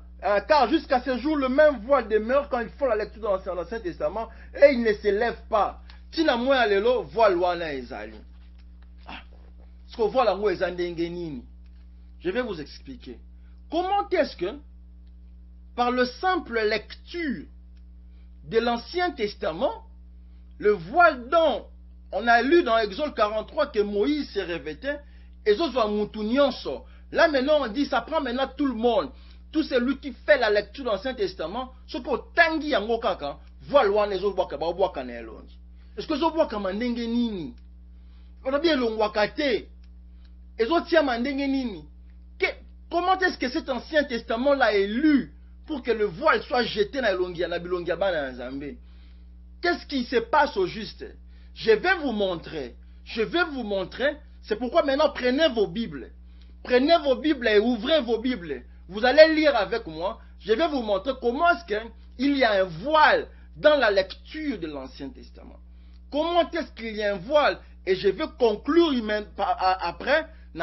Car jusqu'à ce jour, le même voile demeure quand il faut la lecture dans l'Ancien Testament et il ne se lève pas. Tina mwen alelo, voile wana ezali. Ce que voile ngo ezandengenini. Je vais vous expliquer. comment est-ce que, par le simple lecture de l'Ancien Testament, le voile dont on a lu dans Exode 43 que Moïse s'est revêté, et là maintenant on dit, ça prend maintenant tout le monde. Tout celui qui fait la lecture de l'Ancien Testament, ce que tangi yango kaka, voile wana ezobwaka ba obwaka na elongi. Est-ce que ezobwaka mandenge nini? On a bien longwaka te. Ezotia mandenge nini? Comment est-ce que cet Ancien Testament là est lu pour que le voile soit jeté na elongi na bilongi ya bana nzambe? Qu'est-ce qui se passe au juste? Je vais vous montrer. Je vais vous montrer. C'est pourquoi maintenant prenez vos Bibles. Prenez vos Bibles et ouvrez vos Bibles. Vous allez lire avec moi. Je vais vous montrer comment est-ce qu'il y a un voile dans la lecture de l'Ancien Testament. Comment est-ce qu'il y a un voile? Et je vais conclure après. Je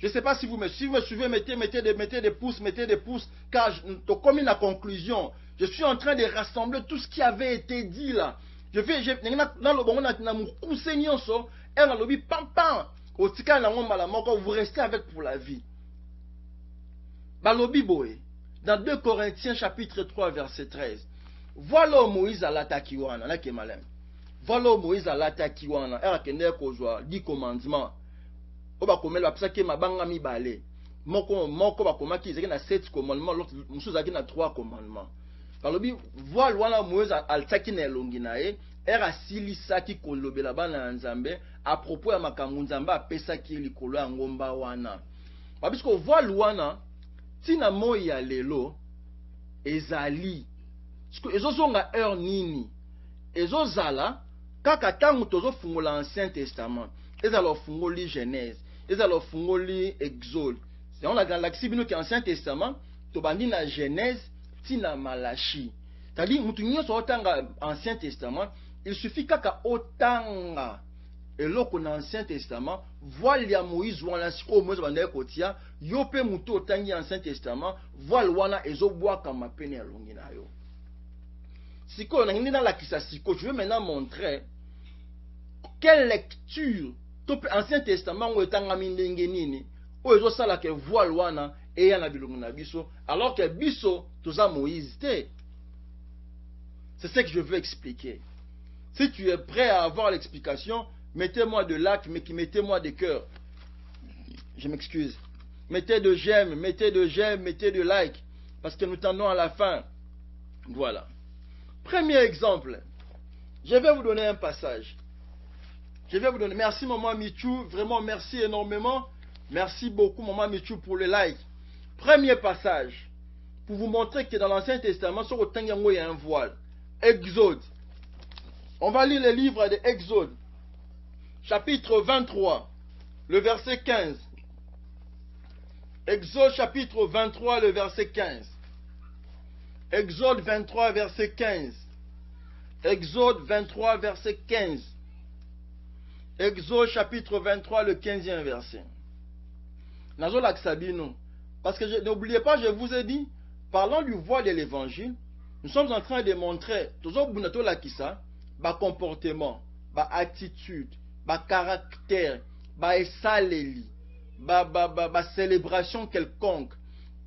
ne sais pas si vous me suivez, mettez des pouces, car comme une conclusion, je suis en train de rassembler tout ce qui avait été dit là. Vous restez avec pour la vie. Dans 2 Corinthiens chapitre 3 verset 13. Voilà Moïse à l'atakiwana. Voilà Moïse à l'atakiwana. Elle a 10 commandements. Oba komela apesa ke mabanga mibale. Moko bakomaki ezaki na 7 commandements, l'autre mususu ezaki na 3 commandements. Balobi voile wana Moïse altaki na elongi na ye, asilisaki kolobela bana nzambe à propos ya makambo nzambe apesaki likolo ya ngomba wana. Babisko voile wana tina moi ya lelo ezali. Ezozonga heure nini? Ezozala kaka tango tozofungola Ancien Testament. Ezalo fungoli Genèse. Ezalo fungoli Exode. C'est on a dans l'axibino qui est Ancien Testament, to bandi na Genèse, tina Malachi. C'est-à-dire mutu nyonso otanga Ancien Testament, il suffit kaka otanga eloko na Ancien Testament, voile ya Moïse wana siko Moïse banda kotia, yo pe mutu otangi Ancien Testament, voile wana ezobwaka mapene ya longi na yo. Siko na ngi na la kisa siko, je vais maintenant montrer quelle lecture Ancien Testament ou etanga mindenge nini o ezo sala ke voile wana eya na bilongo na biso alors que biso toza Moïse te. C'est ce que je veux expliquer. Si tu es prêt à avoir l'explication, mettez-moi de like, mettez-moi des cœurs. Je m'excuse. Mettez de j'aime, mettez de like parce que nous tendons à la fin. Voilà. Premier exemple. Je vais vous donner un passage. Je vais vous donner. Merci Maman Michou. Vraiment merci énormément. Merci beaucoup Maman Michou pour le like. Premier passage. Pour vous montrer que dans l'Ancien Testament, sur le Tangango, il y a un voile. Exode. On va lire le livre de Exode. Chapitre 23. Le verset 15. Exode chapitre 23, le verset 15. Exode 23, verset 15. Exode 23, verset 15. Exode chapitre 23, le 15e verset. Parce que n'oubliez pas, je vous ai dit, parlant du voile de l'évangile, nous sommes en train de montrer, ba comportement, ba attitude, ba caractère, ba esaleli, ba célébration quelconque,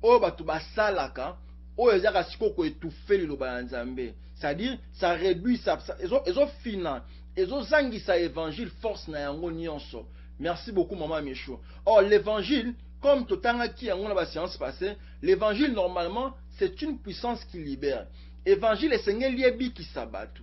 o ba tu ba salaka, o ezaka sikoko étouffé le ba nzambe. C'est-à-dire, ça réduit, ça fina. Ezozangisa évangile force na yango nyonso. Merci beaucoup Maman Michou. Or l'évangile, comme totanga ki yango na ba séance passée, l'évangile normalement c'est une puissance qui libère. Évangile est sengeli ebi ki sabatu.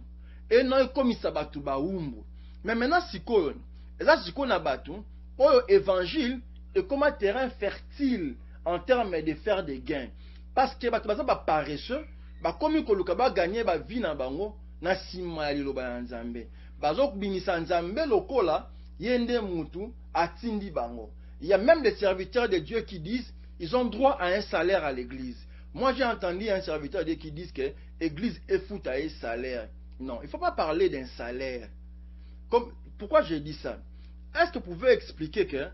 Et non comme sabatu ba umbu. Mais maintenant sikoyo, eza sikoyo na batu, oyo évangile est comme un terrain fertile en termes de faire des gains. Parce que batu baza ba paresseux, ba komi koluka ba gagner ba vie na bango na sima ya liloba ya nzambe. Bazok bimisa nzambe lokola yende mutu atindi bango. Il y a même des serviteurs de Dieu qui disent ils ont droit à un salaire à l'église. Moi j'ai entendu un serviteur de Dieu qui dit que l'église est fout à un salaire. Non, il ne faut pas parler d'un salaire. Pourquoi j'ai dit ça? Est-ce que vous pouvez expliquer que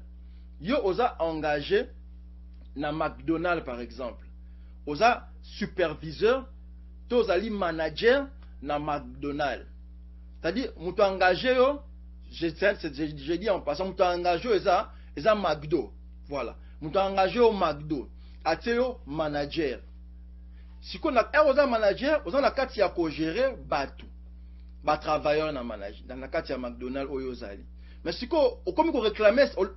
yo osa engagé na McDonald's par exemple, osa superviseur, tozali manager na McDonald's. C'est-à-dire, moutou engagé yo, je dis en passant, moutou engagé yo, eza McDo. Voilà. Mutu engagé au McDo. Ateo manager. Si on a un manager, on a la carte ya ko gérer batu. Ba travailleur na manager dans la carte ya McDonald's ou yozali. Mais si on comme qu'on réclamer, on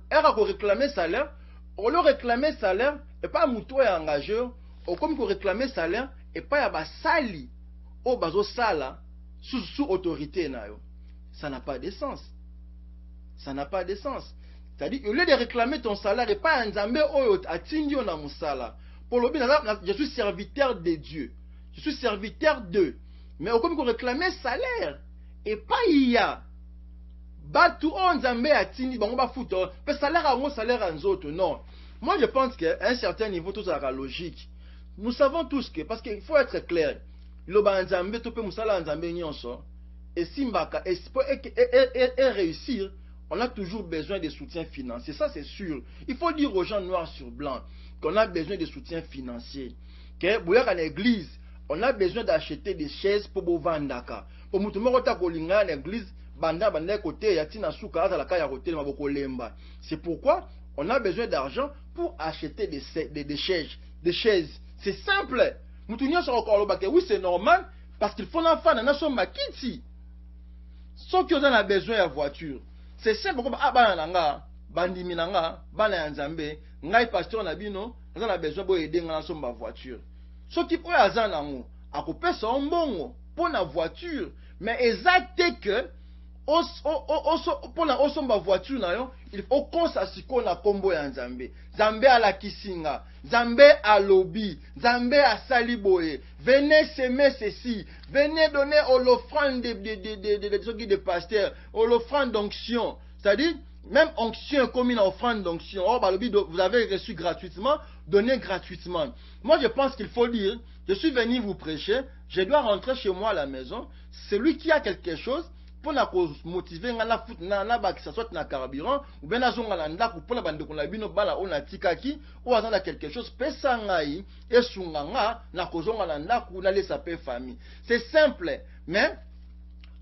réclamer salaire, on le réclamer salaire et pas mutu ya engagé, on comme qu'on réclamer salaire et pas ya ba sali au bazo sala sous autorité na yo. Ça n'a pas de sens. Ça n'a pas de sens. C'est-à-dire, au lieu de réclamer ton salaire et pas un zambé oyo atindio na musala. Pour le bien, je suis serviteur de Dieu. Je suis serviteur d'eux. Mais au comme qu'on réclamait salaire et pas il y a. Batu on zambé atindi bon ba foutre. Mais salaire à mon salaire en autres non. Moi je pense qu'à un certain niveau tout ça sera logique. Nous savons tous que parce qu'il faut être clair. Le ba nzambé to pe musala nzambé nyonso. Et si mbaka et réussir, on a toujours besoin de soutien financier. Ça, c'est sûr. Il faut dire aux gens noir sur blanc qu'on a besoin de soutien financier. Que à l'église, on a besoin d'acheter des chaises pour Bovandaka. Pour l'église, c'est pourquoi on a besoin d'argent pour acheter des chaises. C'est simple. Oui, c'est normal parce qu'il faut l'enfant dans son makiti. Sauf qu'ils ont besoin de voiture. C'est simple comme nanga, bandimi nanga, bana nzambe, ngai pasteur na bino, on a besoin de aider dans son voiture. Sauf qu'ils ont azanango, akopé son bongo pour la voiture, mais exact que pour la osomba voiture na yo, il faut qu'on s'assiko na kombo ya nzambe. Nzambe à la kisinga, nzambe à lobby, nzambe à saliboye. Venez semer ceci, venez donner l'offrande de pasteur, l'offrande d'onction. C'est-à-dire, même onction comme une offrande d'onction. Or, vous avez reçu gratuitement, donné gratuitement. Moi, je pense qu'il faut dire, je suis venu vous prêcher, je dois rentrer chez moi à la maison. Celui qui a quelque chose, pour la motiver na foot na ba que ça soit na carburant ou bien na zonga na ndako pour la bande ko na bino bala on a tikaki ou azana quelque chose pesa ngai esunganga na kozonga na ndako na laisser paix famille. C'est simple, mais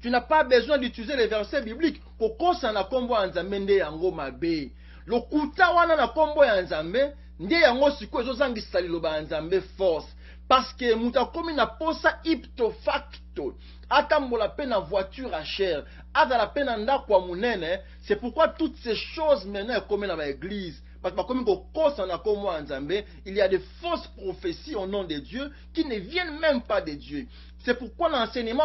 tu n'as pas besoin d'utiliser les versets bibliques pour kosa na kombo ya nzambe nde yango mabe. Lokuta wana na kombo ya nzambe nde yango siko ezozangisa liloba nzambe force. Parce que muta komi na posa ipto facto. Atambola pe na voiture à cher. Azala pe na ndako munene. C'est pourquoi toutes ces choses maintenant comme dans l'église. Parce que comme il y a des fausses prophéties au nom de Dieu qui ne viennent même pas de Dieu. C'est pourquoi l'enseignement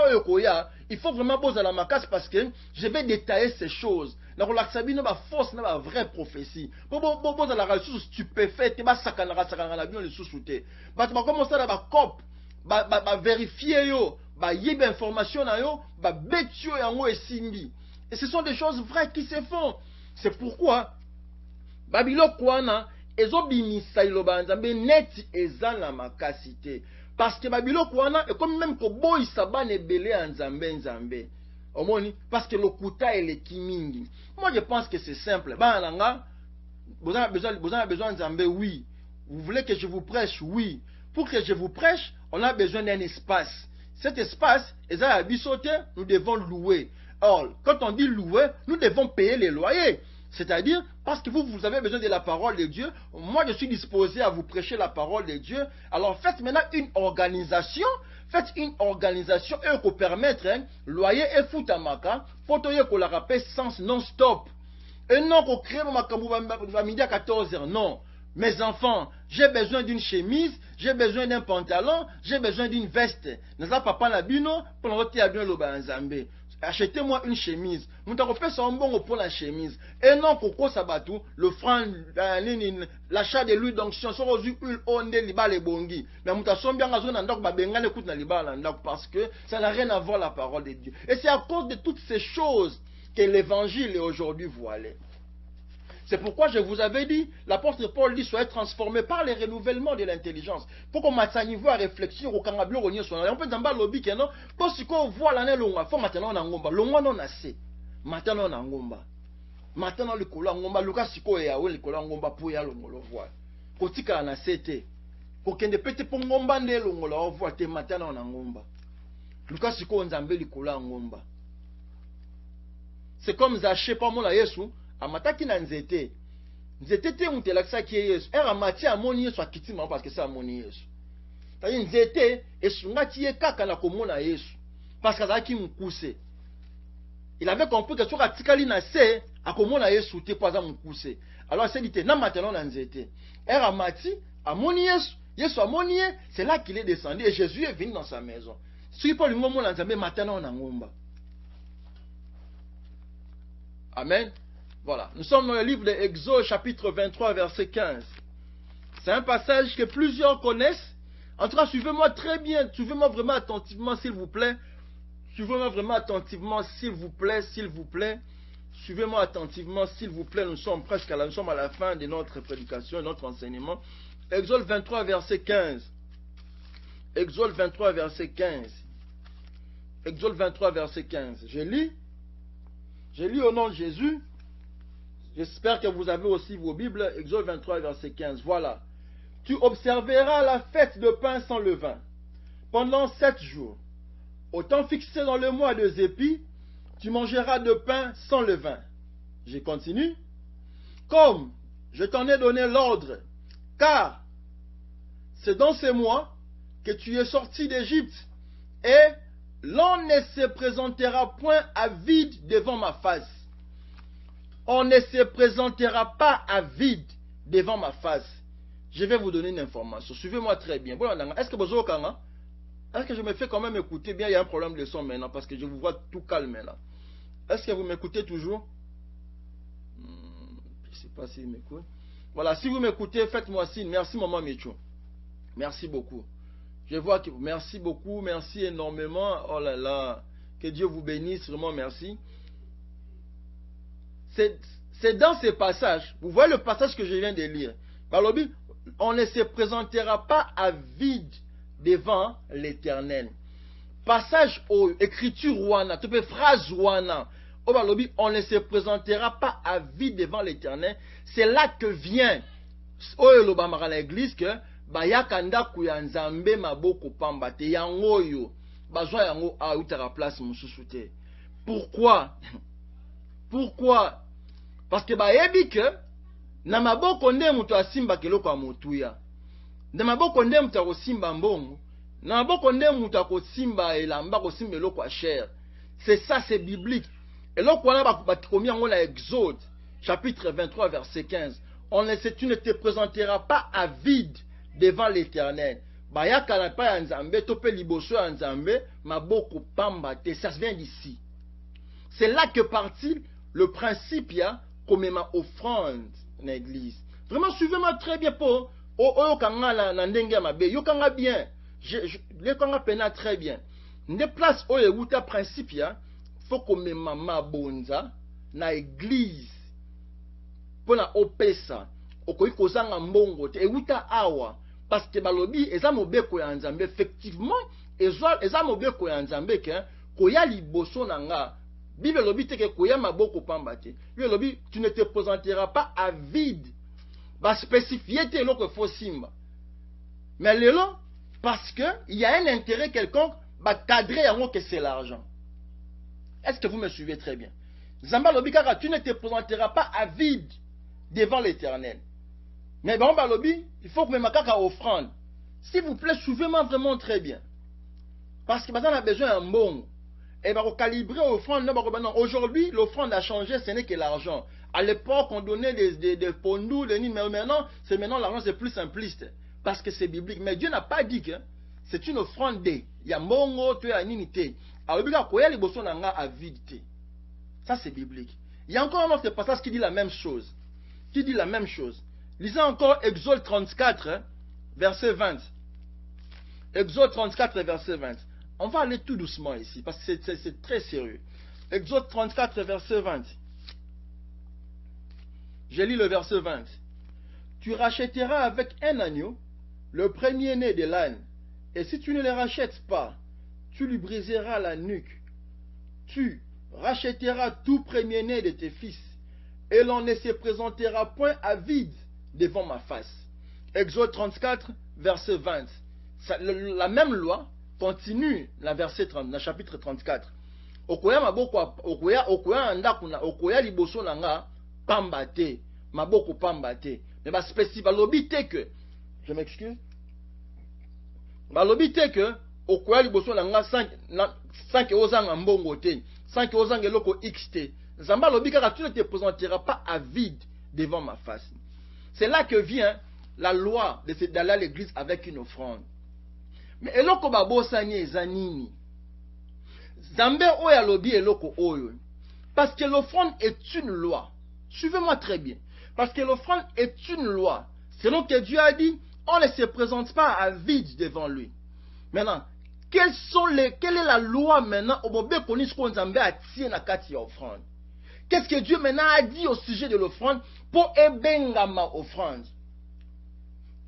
il faut vraiment poser la macasse parce que je vais détailler ces choses. La relaxabine ba fausse na vraie prophétie. Pour la ressource stupéfaite ba sakana la bien le sous-souté. Ba commencer à ba cop ba vérifier yo, ba yeb information na yo, ba betio yango esimbi. Et ce sont des choses vraies qui se font. C'est pourquoi Babilo kwana ezobimisa iloba nzambe neti ezana makasite. Parce que Babilo kwana est comme même que boy saban ebele nzambe nzambe. Omoni parce que le kuta est le kimingi. Moi je pense que c'est simple. Bananga vous avez besoin nzambe oui. Vous voulez que je vous prêche oui. Pour que je vous prêche, on a besoin d'un espace. Cet espace, nous devons louer. Or, quand on dit louer, nous devons payer les loyers. C'est-à-dire, parce que vous avez besoin de la parole de Dieu, moi je suis disposé à vous prêcher la parole de Dieu. Alors faites maintenant une organisation, et pour permettre, loyer et foutamaka, pour que la rappelle sens non-stop. Et non qu'on crée ma midi à 14h, non. Mes enfants, j'ai besoin d'une chemise, j'ai besoin d'un pantalon, j'ai besoin d'une veste. N'a pas la bino pour l'autre bien le banzambe. Achetez-moi une chemise. Nous t'avons fait son bon pour la chemise. Et non, pourquoi ça bat tout? Le franc, l'achat de l'huile d'onction, sur aux huiles, on est liba les bongi. Mais nous t'avons bien raison d'endok, bengal écoute na liba l'endok parce que ça n'a rien à voir la parole de Dieu. Et c'est à cause de toutes ces choses que l'évangile est aujourd'hui voilé. C'est pourquoi je vous avais dit, l'apôtre Paul dit, soyez transformés par le renouvellement de l'intelligence. Pour qu'on mette niveau à réflexion, au Kangablo, on peut dire, lobby, non? Parce qu'on voit l'année longue, faut maintenant on a ngomba. Longue non assez. Maintenant on a ngomba. Maintenant le cola ngomba, Lucas Siko et Aouel, le cola ngomba pour y aller, on le voit. Kotika na sete. Koken de pete pour ngomba ne longo la voit, te maintenant on a ngomba. Lucas Siko on zambe le cola ngomba. C'est comme Zaché, pas moi la Yesu. Amataki na nzete nzete te mutelakisaki ye Yesu era mati amoni Yesu akitima parce que ça amoni Yesu tadi nzete esungaki ye kaka na komona Yesu parce que azalaki mukuse. Il avait compris que soki atikali na se akomona Yesu te po aza mukuse. Alors c'est dit na maintenant na nzete era mati amoni Yesu, Yesu amoni ye, c'est là qu'il est descendu et Jésus est venu dans sa maison. Si Paul lui mona nzambe maintenant na ngomba. Amen. Voilà, nous sommes dans le livre de Exode chapitre 23 verset 15. C'est un passage que plusieurs connaissent. En tout cas, suivez-moi très bien, suivez-moi vraiment attentivement s'il vous plaît. Suivez-moi vraiment attentivement s'il vous plaît, s'il vous plaît. Suivez-moi attentivement s'il vous plaît. Nous sommes presque à la fin de notre prédication, de notre enseignement. Exode 23 verset 15. Exode 23 verset 15. Exode 23 verset 15. Je lis au nom de Jésus. J'espère que vous avez aussi vos Bibles. Exode 23 verset 15. Voilà. Tu observeras la fête de pain sans levain pendant 7 jours. Au temps fixé dans le mois de Zépi, tu mangeras de pain sans levain. Je continue. Comme je t'en ai donné l'ordre, car c'est dans ces mois que tu es sorti d'Égypte, et l'on ne se présentera point à vide devant ma face. On ne se présentera pas à vide devant ma face. Je vais vous donner une information. Suivez-moi très bien. Est-ce que vous avez Est-ce que je me fais quand même écouter bien? Il y a un problème de son maintenant parce que je vous vois tout calme là. Est-ce que vous m'écoutez toujours? Je ne sais pas s'il m'écoute. Voilà, si vous m'écoutez, faites-moi signe. Merci maman Micho. Merci beaucoup. Je vois que merci beaucoup, merci énormément. Oh là là, que Dieu vous bénisse, vraiment merci. C'est dans ces passages, vous voyez le passage que je viens de lire. Balobi, on ne se présentera pas à vide devant l'Éternel. Passage aux écritures wana, tu peux phrase wana. Oh balobi, on ne se présentera pas à vide devant l'Éternel. C'est là que vient oh l'obamara l'église que bayakanda kuyanzambe maboko pamba te yangoyo bazwa yango a utara place mususu te. Pourquoi? Pourquoi? Parce que bayebi que na maboko nde mutu asimba keloko ya motuya. Na maboko nde mutu akosimba mbongo. Na maboko nde mutu akosimba elamba kosimba eloko ya cher. C'est ça, c'est biblique. Eloko wana bakomi yango na Exode chapitre 23 verset 15. Tu ne te présenteras pas à vide devant l'Éternel. Bayaka na pa ya nzambe to pe liboso ya nzambe maboko pamba te. Ça vient d'ici. C'est là que partit le principe ya comme ma offrande dans l'église. Vraiment, suivez-moi très bien pour oyokanga na ndenge mabe. Yokanga bien. Yokanga pena très bien. Ne place oyo euta principe ya faut comme mama bonza na église. Pona opesa okoyi kozanga mbongo te euta awa parce que balobi eza mobeko ya nzambe effectivement eza mobeko ya nzambe ke koya liboso nanga. Bible lobi te ke koya maboko pamba te. Bible lobi tu ne te présenteras pas à vide. Ba spécifier te loko fo simba. Mais lelo parce que il y a un intérêt quelconque ba cadrer yango que c'est l'argent. Est-ce que vous me suivez très bien? Zamba lobi kaka tu ne te présenteras pas à vide devant l'Éternel. Mais bon ba lobi il faut que me makaka offrande. S'il vous plaît, suivez-moi vraiment très bien. Parce que maintenant on a besoin d'un bon. Et va recalibrer l'offrande. Aujourd'hui, l'offrande a changé, ce n'est que l'argent. À l'époque, on donnait des pondous, des nids, mais maintenant l'argent c'est plus simpliste. Parce que c'est biblique. Mais Dieu n'a pas dit que c'est une offrande de. Il y a mongo, tu as ninité. Alors, il y a les bossons à vidité. Ça, c'est biblique. Il y a encore un autre passage qui dit la même chose. Qui dit la même chose. Lisez encore Exode 34, verset 20. Exode 34, verset 20. On va aller tout doucement ici, parce que c'est très sérieux. Exode 34, verset 20. Je lis le verset 20. Tu rachèteras avec un agneau le premier-né de l'âne, et si tu ne le rachètes pas, tu lui briseras la nuque. Tu rachèteras tout premier-né de tes fils, et l'on ne se présentera point à vide devant ma face. Exode 34, verset 20. La même loi continue la verset 30, dans chapitre 34. Okoya maboko okoya ndakuna okoya liboso nanga pamba te maboko pamba te. Mais ba spécifique balobi te que, je m'excuse, balobi te que okoya liboso na nga 5 ozanga mbongo te, 5 ozanga eloko x te. Nzambe alobi kaka tu ne te présenteras pas à vide devant ma face. C'est là que vient la loi d'aller à l'église avec une offrande. Mais eloko babosani eza nini? Nzambe oyo alobi eloko oyo. Parce que l'offrande est une loi. Suivez-moi très bien. Parce que l'offrande est une loi. Selon que Dieu a dit, on ne se présente pas à vide devant lui. Maintenant, quelle est la loi maintenant au moment où Nzambe a tiré na kati ya offrande? Qu'est-ce que Dieu maintenant a dit au sujet de l'offrande pour ebengama offrande?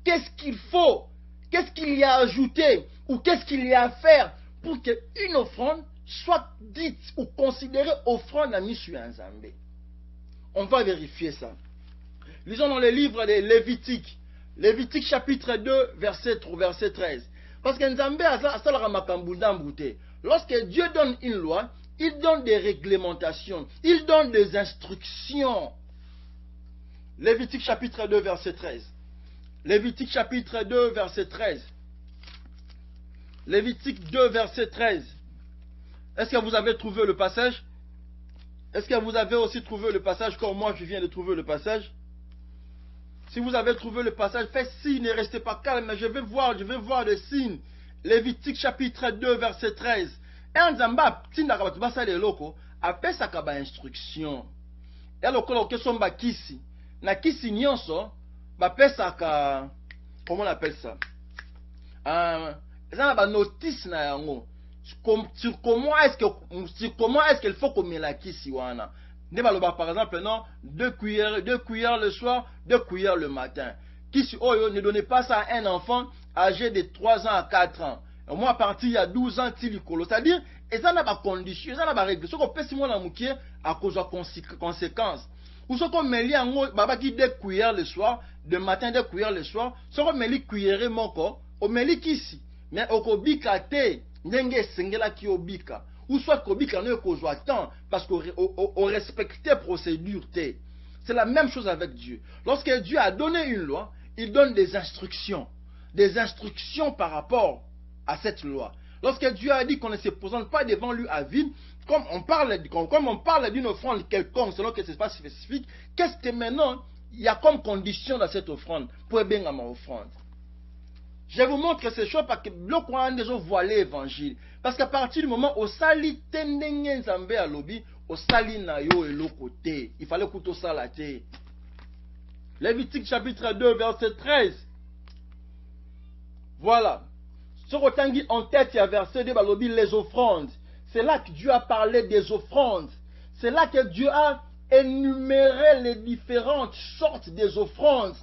Qu'est-ce qu'il faut? Qu'est-ce qu'il y a à ajouter? Ou qu'est-ce qu'il y a à faire pour qu'une offrande soit dite ou considérée offrande à Misu Nzambe? On va vérifier ça. Lisons dans le livre de Lévitique. Lévitique chapitre 2, verset 13. Parce que Nzambe a makambu. Lorsque Dieu donne une loi, il donne des réglementations, il donne des instructions. Lévitique chapitre 2, verset 13. Lévitique chapitre 2, verset 13. Lévitique 2, verset 13. Est-ce que vous avez trouvé le passage? Est-ce que vous avez aussi trouvé le passage comme moi je viens de trouver le passage? Si vous avez trouvé le passage, faites signe, ne restez pas calme, mais je vais voir le signe. Lévitique chapitre 2, verset 13. Et Nzamba, tinda kabatu basale loko, apesa kaba instruction. Et lokolo kesomba kisi. Na kisi nyonso, bapesa ka, comment on appelle ça? Ça ba notice na yango. Sur comment est-ce qu'il faut qu'on la kisi wana. Par exemple, non, 2 cuillères le soir, 2 cuillères le matin. Kisi oyo, ne donnez pas ça à un enfant âgé de 3 ans à 4 ans. Au moins à partir il y a 12 ans, c'est-à-dire, et ça n'a pas condition, ça n'a pas règle. Ce qu'on peut si moi la moukier à cause de conséquences. Ou ce qu'on met li en baba qui 2 cuillères le soir, de matin 2 cuillères le soir, ce qu'on met li cuillère moko, on met li kisi. Mais au bika te, ndenge sengela ki obika. Ou soit kobika ne kozwa temps, parce qu'on respectait procédure te. C'est la même chose avec Dieu. Lorsque Dieu a donné une loi, il donne des instructions. Des instructions par rapport à cette loi. Lorsque Dieu a dit qu'on ne se présente pas devant lui à vide, comme on parle d'une offrande quelconque, selon que ce n'est pas spécifique, qu'est-ce que maintenant il y a comme condition dans cette offrande pour bien à ma offrande? Je vous montre ces choses parce que le Coran déjà voit l'évangile. Parce qu'à partir du moment où sali tendenge nzambe à lobby, au sali na yo et l'autre côté, il fallait couteau salaté. Lévitique chapitre 2 verset 13. Voilà. Sur Otangi en tête, il y a verset 2 balobi les offrandes. C'est là que Dieu a parlé des offrandes. C'est là que Dieu a énuméré les différentes sortes des offrandes.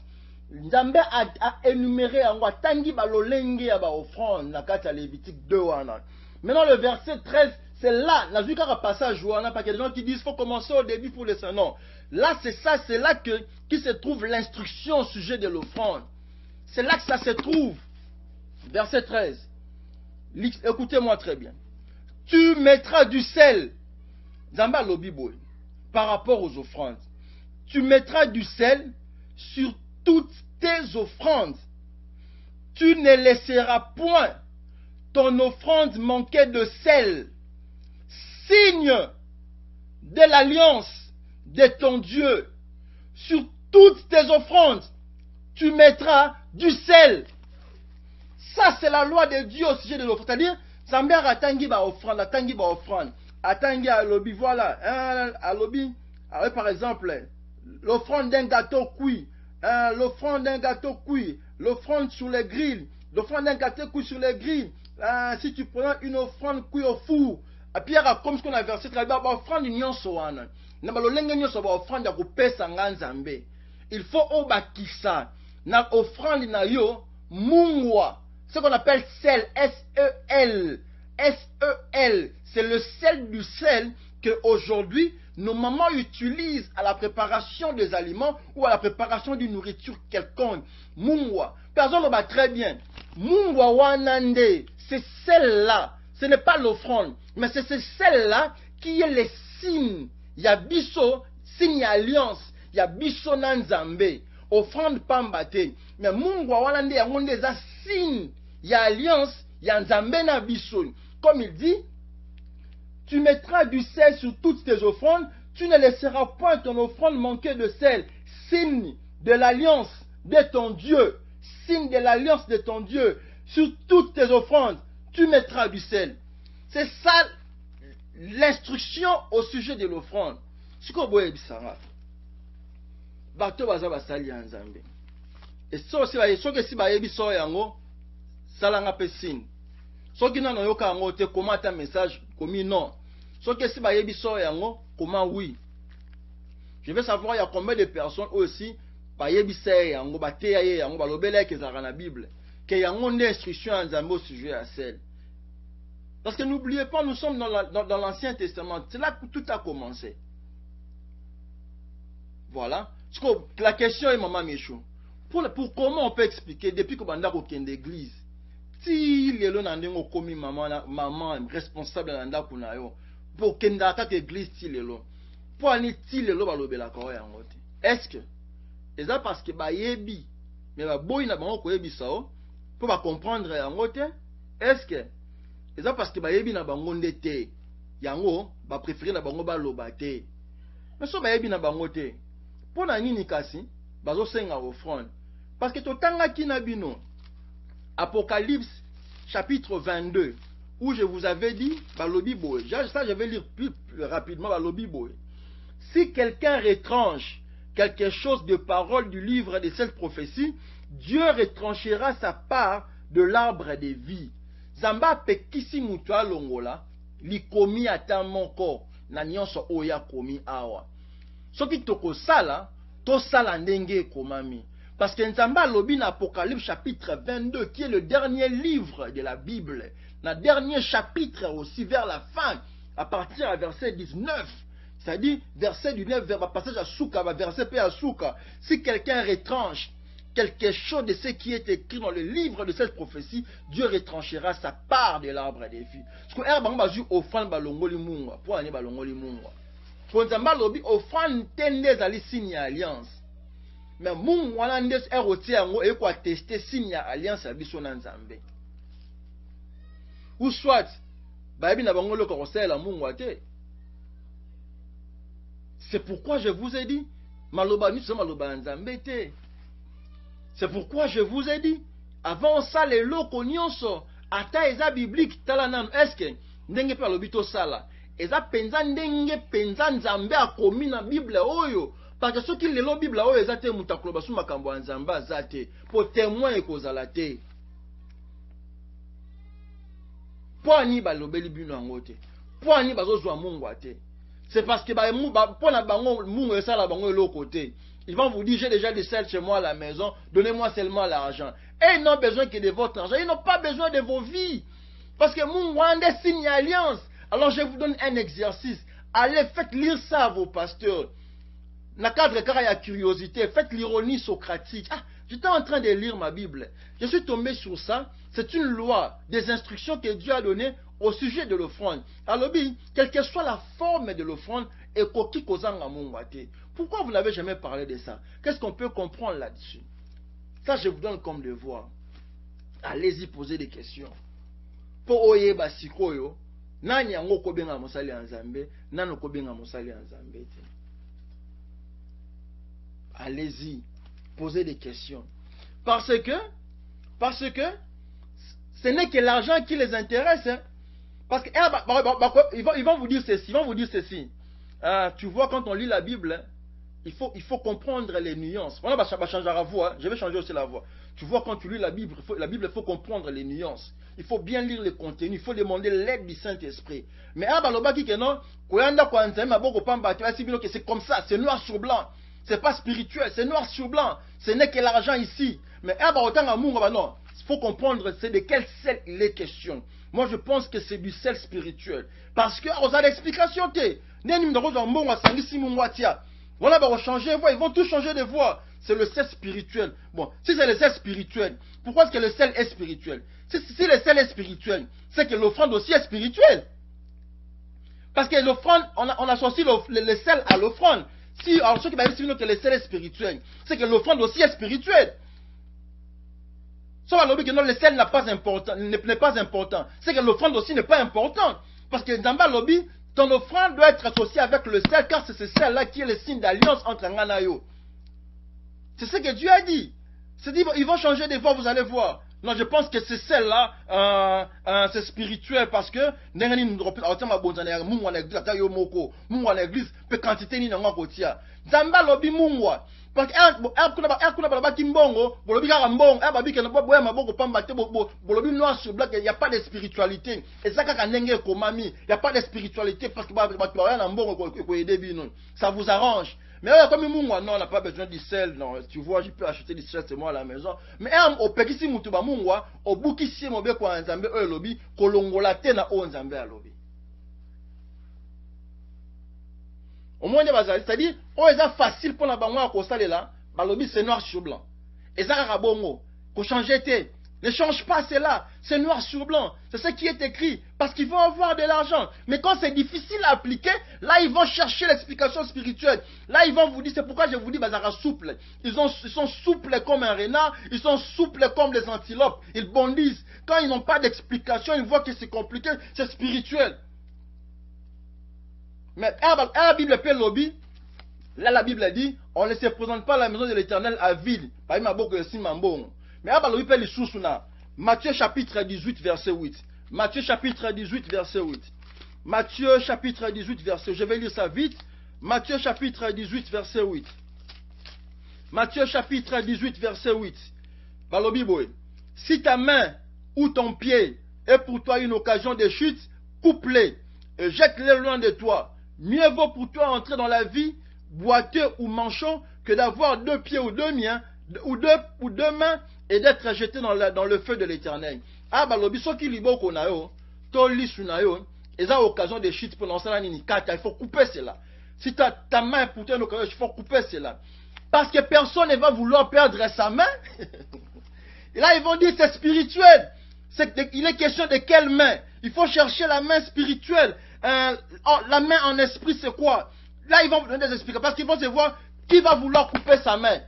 Nzambe a énuméré en Watangi balolenge ya ba offrande na kata Lévitique 2 wana. Maintenant le verset 13, c'est là, la un passage wana parce qu'il y a des gens qui disent faut commencer au début pour laisser non. Là c'est ça, c'est là qui se trouve l'instruction au sujet de l'offrande. C'est là que ça se trouve. Verset 13. Écoutez-moi très bien. Tu mettras du sel. Nzambe lobi boy par rapport aux offrandes. Tu mettras du sel sur toutes tes offrandes. Tu ne laisseras point ton offrande manquer de sel. Signe de l'alliance de ton Dieu. Sur toutes tes offrandes, tu mettras du sel. Ça, c'est la loi de Dieu au sujet de l'offrande. C'est-à-dire, Zambia atangi ba offrande, atangi ba offrande. Atangi à lobby, voilà. À lobby, par exemple, l'offrande d'un gâteau cuit. L'offrande d'un gâteau cuit, l'offrande sur les grilles, l'offrande d'un gâteau cuit sur les grilles. Si tu prends une offrande cuit au four, et puis comme ce qu'on a versé, l'offrande nyonso wana. Nabalolenge nyonso ba offrande ya kopesa nzambe. Il faut obakisa na offrande na yo mungwa, ce qu'on appelle sel, S-E-L. S-E-L, c'est le sel du sel que aujourd'hui nos mamans utilisent à la préparation des aliments ou à la préparation d'une nourriture quelconque. Mungwa. Personne ne va très bien. Mungwa wanande, c'est celle-là. Ce n'est pas l'offrande, mais c'est celle-là qui est le signe. Yabiso, signe alliance. ya biso na nzambe offrande pamba te mais mungwa wana nde yango nde eza signe ya alliance ya nzambe na biso. Comme il dit, tu mettras du sel sur toutes tes offrandes, tu ne laisseras point ton offrande manquer de sel, signe de l'alliance de ton Dieu, signe de l'alliance de ton Dieu. Sur toutes tes offrandes, tu mettras du sel. C'est ça l'instruction au sujet de l'offrande. Ce qu'on voit bisanga. Bato baza basali ya nzambe. Et ça que si ba yebi so yango salanga pe signe. Soki nano yoka yango te comment ta message commis non. Soki si ba yebi so yango comment oui. Je veux savoir il y a combien de personnes aussi ba yebi se yango ba te ye yango ba lobela ke za na Bible. Que yango nde instruction ya nzambe au sujet à celle. Parce que n'oubliez pas, nous sommes dans l'Ancien Testament. C'est là que tout a commencé. Voilà. La question est, Maman Michou, pour comment on peut expliquer, depuis que Banda a l'église, si les gens ont commis maman responsable de l'église, pour qu'il y ait l'église, pour aller les gens, est-ce que c'est ça parce que Bayebi, mais Baboy n'a pas pour comprendre, est-ce que c'est ça parce que Bayebi na bango ndete yango ba préférer na bango ba lobate mais so Bayebi na bango te pour na nini kasi bazo senga offrande parce que totanga kina bino Apocalypse chapitre 22 où je vous avais dit balobi boy ça je vais lire plus rapidement balobi boy si quelqu'un retranche quelque chose de parole du livre de cette prophétie Dieu retranchera sa part de l'arbre de vie. Zamba pekisi mutu alongola likomi ata moko na nyonso oya komi awa. Soki toko sala, to sala ndenge komami. Parce que Nzamba lobi na Apocalypse chapitre 22 qui est le dernier livre de la Bible, le dernier chapitre aussi vers la fin, à partir du verset 19. C'est-à-dire verset 19 vers passage à Souka, verset P à Souka. Si quelqu'un retranche quelque chose de ce qui est écrit dans le livre de cette prophétie, Dieu retranchera sa part de l'arbre des vies. Parce que herbe ba ju offrande balongoli munga, pour aller balongoli munga. Pour nzamba lobi offrande tende ali signe alliance. Mais munga wana ndes eroti yango e ko attester signe alliance ya biso na nzambe. Ou soit ba bi na bango le ko sela munga te. C'est pourquoi je vous ai dit maloba ni so maloba nzambe te. C'est pourquoi je vous ai dit, avant ça, les locaux nyonso, ata eza biblique, talanam, est-ce que, ndenge pa lobito sala, eza penza ndenge penza nzambe a komi na Bible oyo, parce que ceux qui le Bible oyo, eza te mutakloba sou makambo nzambe azate, pour témoin ekozala te. Po ani ba lobeli bino angote, po ani bazozwa mungu ate. C'est parce que po na bango mungu esala bango eloko te. Ils vont vous dire, j'ai déjà du sel chez moi à la maison, donnez-moi seulement l'argent. Et ils n'ont besoin que de votre argent, ils n'ont pas besoin de vos vies. Parce que mon Wanda signe alliance. Alors je vous donne un exercice. Allez, faites lire ça à vos pasteurs. Dans le cadre car il y a curiosité, faites l'ironie socratique. Ah, j'étais en train de lire ma Bible. Je suis tombé sur ça. C'est une loi, des instructions que Dieu a données au sujet de l'offrande. Alors, quelle que soit la forme de l'offrande, et koki kozanga mungwate. Pourquoi vous n'avez jamais parlé de ça? Qu'est-ce qu'on peut comprendre là-dessus? Ça, je vous donne comme devoir. Allez-y poser des questions. Pour oyeba sikoyo, nani yango kobenga mosali ya nzambe, nano kobenga mosali ya nzambe. Allez-y, posez des questions. Parce que ce n'est que l'argent qui les intéresse. Hein. Parce que ils vont vous dire ceci. Tu vois, quand on lit la Bible, il faut comprendre les nuances. Voilà, va changer la voix. Je vais changer aussi la voix. Tu vois, quand tu lis la Bible, il faut comprendre les nuances. Il faut bien lire le contenu. Il faut demander l'aide du Saint-Esprit. Mais c'est comme ça. C'est noir sur blanc. C'est pas spirituel. C'est noir sur blanc. Ce n'est que l'argent ici. Mais non. Il faut comprendre c'est de quel sel il est question. Moi, je pense que c'est du sel spirituel. Parce que, on a l'explication. Voilà, ils vont changer de voix. Ils vont tout changer de voix. C'est le sel spirituel. Bon, si c'est le sel spirituel, pourquoi est-ce que le sel est spirituel? Si le sel est spirituel, c'est que l'offrande aussi est spirituelle. Parce que l'offrande, on associe le sel à l'offrande. Si, alors ceux qui m'ont dit que le sel est spirituel, c'est que l'offrande aussi est spirituelle. Soit que non, le sel n'est pas important, c'est que l'offrande aussi n'est pas importante. Parce que dans le lobby, ton offrande doit être associée avec le sel, car c'est ce sel-là qui est le signe d'alliance entre Ngana et yo. C'est ce que Dieu a dit. C'est dit, ils vont changer des voix, vous allez voir. Non, je pense que c'est celle-là, c'est spirituel parce que l'église peut quantité ni n'en kotia. Zamba lobi mungwa. Parce que il n'y a pas de spiritualité. Et ça, il n'y a pas de spiritualité parce que ça vous arrange. Mais comme moi, non, on n'a pas besoin du sel. Non, tu vois, je peux acheter du sel, c'est moi à la maison. Mais au pekisi mutuba mungwa, au bukisi mobe kwa nzambe o lobby, kolongola te na o nzambe a lobby. Au moins, c'est-à-dire, oh, c'est facile pour la banque à costaler là, bah lobby c'est noir sur blanc. Et ça a bongo, qu'on change été. Ne change pas cela, c'est noir sur blanc. C'est ce qui est écrit, parce qu'ils vont avoir de l'argent. Mais quand c'est difficile à appliquer, là ils vont chercher l'explication spirituelle. Là ils vont vous dire, c'est pourquoi je vous dis, Bazara souple. Ils sont souples comme un renard, ils sont souples comme les antilopes. Ils bondissent. Quand ils n'ont pas d'explication, ils voient que c'est compliqué, c'est spirituel. Mais la Bible peut lobby. Là la Bible dit, on ne se présente pas à la maison de l'Éternel à vide. Par exemple, mais Matthieu chapitre 18 verset 8. Matthieu chapitre 18 verset 8. Matthieu chapitre 18 verset 8. Je vais lire ça vite. Matthieu chapitre 18 verset 8. Matthieu chapitre 18 verset 8. Si ta main ou ton pied est pour toi une occasion de chute, coupe-les et jette-les loin de toi. Mieux vaut pour toi entrer dans la vie boiteux ou manchon que d'avoir deux pieds ou deux mains et d'être jeté dans le feu de l'Éternel. Ah, bah, l'obis, qui libo konayo, to lisunayo, et ça, occasion de chute pour lancer la ninikata, il faut couper cela. Si ta main pour toi une occasion, il faut couper cela. Parce que personne ne va vouloir perdre sa main. Et là, ils vont dire c'est spirituel. Il est question de quelle main? Il faut chercher la main spirituelle. La main en esprit, c'est quoi? Là, ils vont vous donner des explications. Parce qu'ils vont se voir qui va vouloir couper sa main.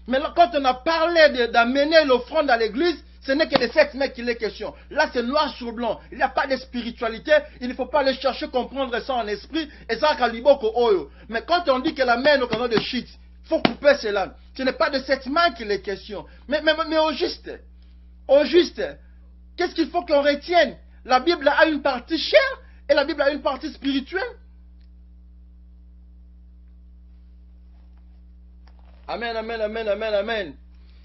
Mais là, quand on a parlé d'amener l'offrande à l'église, ce n'est que de cette main qu'il est question. Là, c'est noir sur blanc. Il n'y a pas de spiritualité. Il ne faut pas aller chercher, comprendre ça en esprit. Et ça, kaliboko oyo. Mais quand on dit que la main est l'occasion de shit, il faut couper cela. Ce n'est pas de cette main qu'il est question. Mais au juste, qu'est-ce qu'il faut qu'on retienne? La Bible a une partie chère et la Bible a une partie spirituelle. Amen, amen, amen, amen, amen.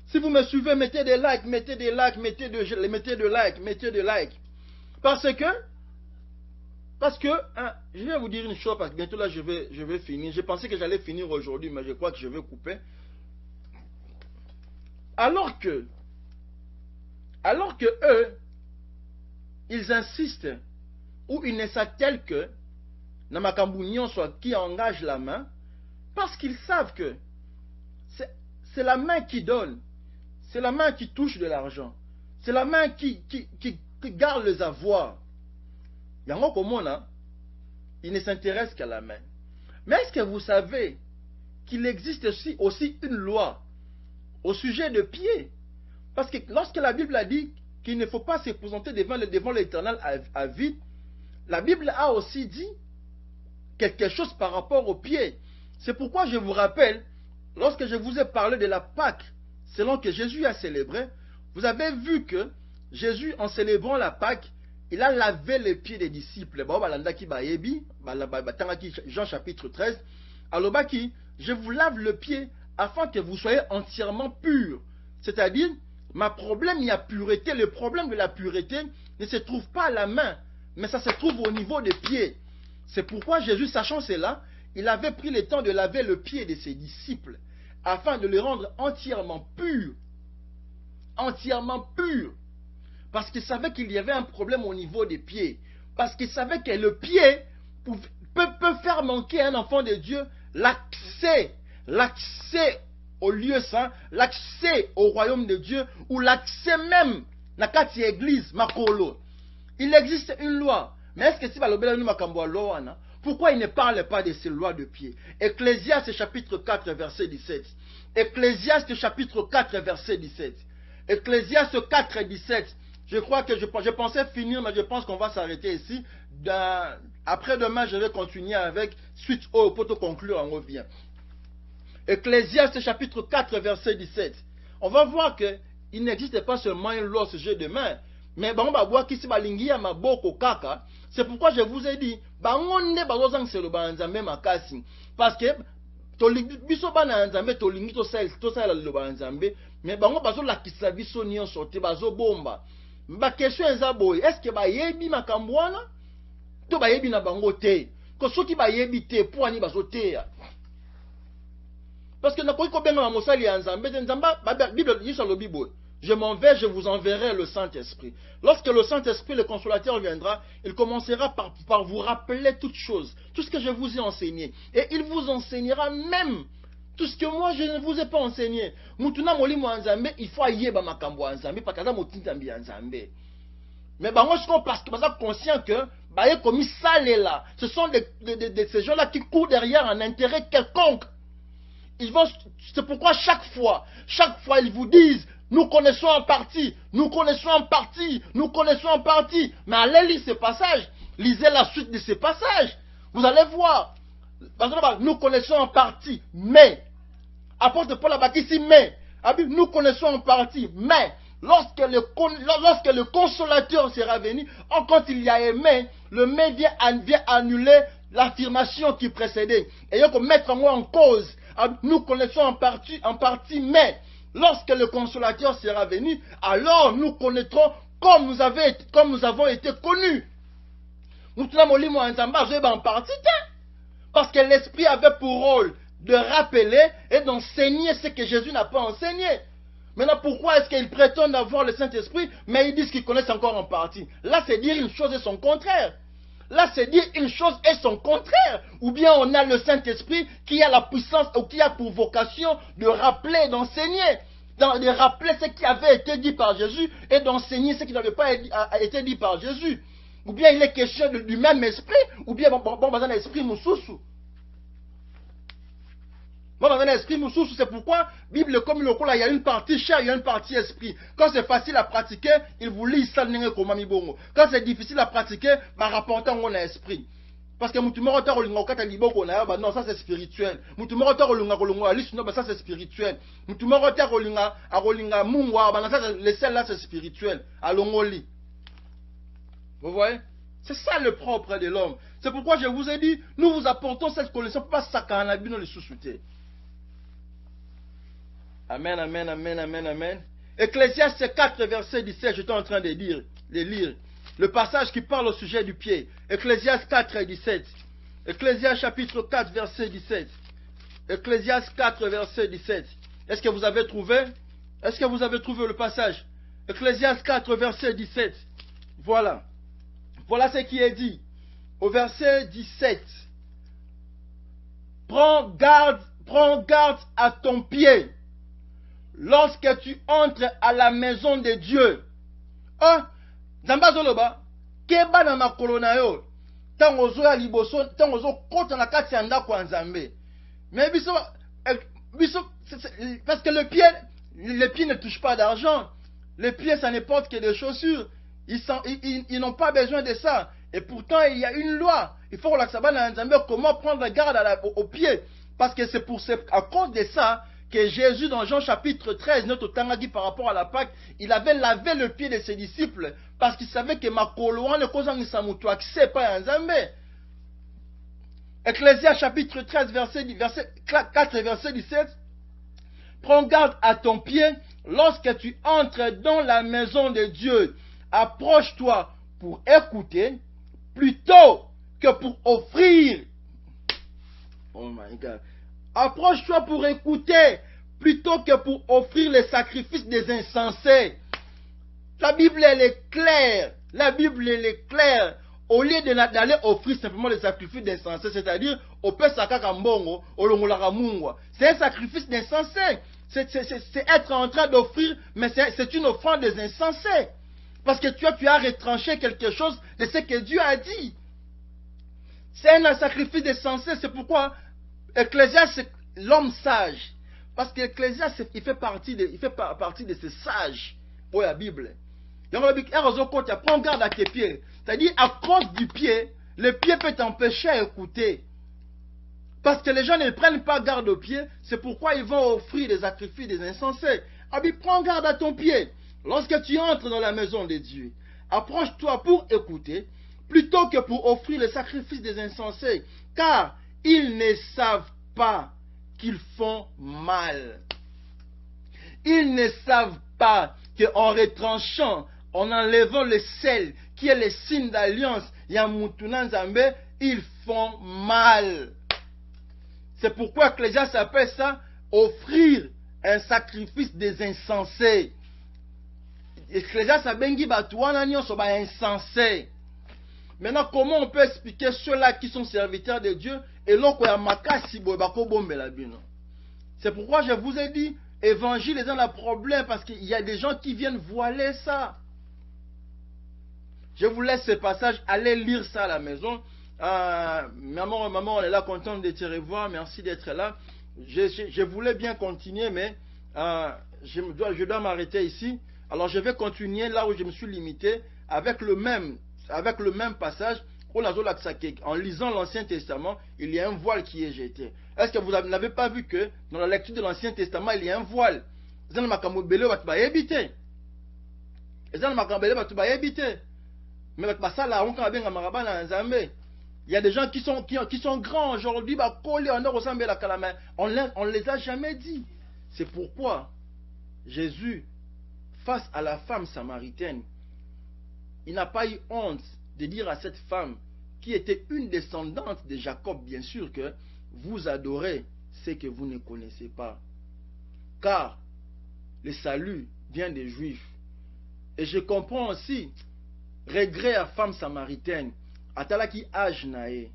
Si vous me suivez, mettez des likes, mettez des likes, mettez des likes. Parce que, hein, je vais vous dire une chose, parce que bientôt là, je vais finir. Je pensais que j'allais finir aujourd'hui, mais je crois que je vais couper. Alors que eux, ils insistent, ou ils ne s'attellent que, Namakambounion soit qui engage la main, parce qu'ils savent que c'est la main qui donne. C'est la main qui touche de l'argent. C'est la main qui garde les avoirs. Yango Komona, il ne s'intéresse qu'à la main. Mais est-ce que vous savez qu'il existe aussi une loi au sujet de pieds? Parce que lorsque la Bible a dit qu'il ne faut pas se présenter devant l'Éternel à vide, la Bible a aussi dit quelque chose par rapport aux pieds. C'est pourquoi je vous rappelle, lorsque je vous ai parlé de la Pâque, selon que Jésus a célébré, vous avez vu que Jésus, en célébrant la Pâque, il a lavé les pieds des disciples. Jean chapitre 13. Alobaki, je vous lave le pied afin que vous soyez entièrement purs. C'est-à-dire, le problème de la pureté ne se trouve pas à la main, mais ça se trouve au niveau des pieds. C'est pourquoi Jésus, sachant cela, il avait pris le temps de laver le pied de ses disciples afin de les rendre entièrement purs. Entièrement purs. Parce qu'il savait qu'il y avait un problème au niveau des pieds. Parce qu'il savait que le pied peut faire manquer à un enfant de Dieu l'accès au lieu saint, l'accès au royaume de Dieu, ou l'accès même à la église, makolo. Il existe une loi. Mais est-ce que si balobela nous makambo loi na Pourquoi il ne parle pas de ces lois de pied? Ecclésiaste chapitre 4 verset 17. Ecclésiaste chapitre 4 verset 17. Ecclésiaste 4 17. Je crois que je pensais finir, mais je pense qu'on va s'arrêter ici. Après-demain, je vais continuer avec suite au pour te conclure, on revient. Ecclésiaste chapitre 4 verset 17. On va voir que il n'existe pas seulement une loi au sujet de main, mais on va voir qu'ici balingi ya maboko kaka. C'est pourquoi je vous ai dit, bangonde bazozang selo banzambe makasi, parce que tolingi biso bana nzambe tolingi to sala lo banzambe, mais bango bazo lakisa biso nyonso te bazo bomba. Ba question eza boy, est-ce que ba yebi makambo wana to ba yebi na bango te? Ko soki ba yebi te po ani bazo te ya. Parce que nakoki ko benga mosali ya nzambe, nzamba Bible yisa lo Bible. Je m'en vais, je vous enverrai le Saint-Esprit. Lorsque le Saint-Esprit, le consolateur, viendra, il commencera par vous rappeler toutes choses, tout ce que je vous ai enseigné. Et il vous enseignera même tout ce que moi je ne vous ai pas enseigné. Mutuna molimo nzambe, il faut yeba makambo nzambe parce que motintambi nzambe. Mais parce que vous êtes conscient que comme ça là, ce sont ces gens-là qui courent derrière un intérêt quelconque. C'est pourquoi chaque fois, ils vous disent, nous connaissons en partie, nous connaissons en partie, nous connaissons en partie. Mais allez lire ces passages, lisez la suite de ces passages. Vous allez voir. Nous connaissons en partie, mais, apôtre Paul a ici, mais, nous connaissons en partie, mais, lorsque le consolateur sera venu, quand il y a mais, le mais vient annuler l'affirmation qui précédait. Et donc mettre moi en cause. Nous connaissons en partie, mais lorsque le consolateur sera venu, alors nous connaîtrons comme nous avons été connus. Parce que l'Esprit avait pour rôle de rappeler et d'enseigner ce que Jésus n'a pas enseigné. Maintenant, pourquoi est-ce qu'ils prétendent avoir le Saint-Esprit, mais ils disent qu'ils connaissent encore en partie? Là, c'est dire une chose et son contraire. Là, c'est dire une chose et son contraire. Ou bien on a le Saint-Esprit qui a la puissance ou qui a pour vocation de rappeler, d'enseigner, de rappeler ce qui avait été dit par Jésus et d'enseigner ce qui n'avait pas été dit par Jésus. Ou bien il est question du même esprit, ou bien un esprit moussoussou. Un esprit moussoussou, c'est pourquoi Bible comme le il y a une partie chair, il y a une partie esprit. Quand c'est facile à pratiquer, il vous lit ça comme bongo. Quand c'est difficile à pratiquer, rapportant mon esprit. Parce que non, ça c'est spirituel. Ça c'est spirituel. Le sel là c'est spirituel. Vous voyez? C'est ça le propre de l'homme. C'est pourquoi je vous ai dit, nous vous apportons cette connaissance, pas ça quand on a bien le sous-souté. Amen, amen, amen, amen, amen. Ecclésiaste 4, verset 17, j'étais en train de lire. Le passage qui parle au sujet du pied. Ecclésiaste 4, 17. Ecclésiaste chapitre 4, verset 17. Ecclésiaste 4, verset 17. Est-ce que vous avez trouvé? Est-ce que vous avez trouvé le passage? Ecclésiaste 4, verset 17. Voilà. Voilà ce qui est dit. Au verset 17. Prends garde à ton pied lorsque tu entres à la maison de Dieu. Zamba zoloba, keba na makolo na yo, tango zo ya liboso, tango zo kota na kati ya ndako ya Nzambe. Mais biso, parce que le pied ne touche pas d'argent. Les pieds, ça ne porte que des chaussures. Ils n'ont pas besoin de ça. Et pourtant, il y a une loi. Il faut que comment prendre garde aux pieds. Parce que c'est à cause de ça que Jésus, dans Jean chapitre 13, notre Tangagi par rapport à la Pâque, il avait lavé le pied de ses disciples. Parce qu'il savait que Makoloan ne cause un accès pas un Zambé. Ecclésiaste chapitre 13, verset 4, verset 17. Prends garde à ton pied lorsque tu entres dans la maison de Dieu. Approche-toi pour écouter plutôt que pour offrir. Oh my God. Approche-toi pour écouter plutôt que pour offrir les sacrifices des insensés. La Bible, elle est claire. La Bible, elle est claire. Au lieu d'aller offrir simplement les sacrifices d'insensés, c'est-à-dire au Pesaka Mbongo, au Longolaka Mungwa, c'est un sacrifice d'insensés. C'est être en train d'offrir, mais c'est une offrande des insensés. Parce que tu as retranché quelque chose de ce que Dieu a dit. C'est un sacrifice insensé. C'est pourquoi Ecclésiaste, c'est l'homme sage. Parce qu'Ecclésiaste, il fait partie de ces sages pour la Bible. Prends garde à tes pieds. C'est-à-dire, à cause du pied, le pied peut t'empêcher à écouter. Parce que les gens ne prennent pas garde aux pieds, c'est pourquoi ils vont offrir des sacrifices des insensés. Abi, prends garde à ton pied. Lorsque tu entres dans la maison de Dieu, approche-toi pour écouter, plutôt que pour offrir le sacrifice des insensés, car ils ne savent pas qu'ils font mal. Ils ne savent pas qu'en retranchant, en enlevant le sel, qui est le signe d'alliance, Yamutunan Zambé, ils font mal. C'est pourquoi Ecclésiaste appelle ça offrir un sacrifice des insensés. Ecclésiaste a bengi batouana nyonso ba insensé. Maintenant, comment on peut expliquer ceux-là qui sont serviteurs de Dieu et l'autre ya makasi boy bako bombe la bino. C'est pourquoi je vous ai dit, évangile est dans le problème parce qu'il y a des gens qui viennent voiler ça. Je vous laisse ce passage, allez lire ça à la maison. Maman, on est là, contente de te revoir, merci d'être là. Je voulais bien continuer, mais je dois m'arrêter ici. Alors je vais continuer là où je me suis limité avec le même passage. En lisant l'Ancien Testament, il y a un voile qui est jeté. Est-ce que vous n'avez pas vu que dans la lecture de l'Ancien Testament, il y a un voile? Mais il y a des gens qui sont grands aujourd'hui, on ne les a jamais dit. C'est pourquoi Jésus, face à la femme samaritaine, il n'a pas eu honte de dire à cette femme, qui était une descendante de Jacob, bien sûr, que vous adorez ce que vous ne connaissez pas. Car le salut vient des Juifs. Et je comprends aussi regret à femme samaritaine, atalaki âge nae,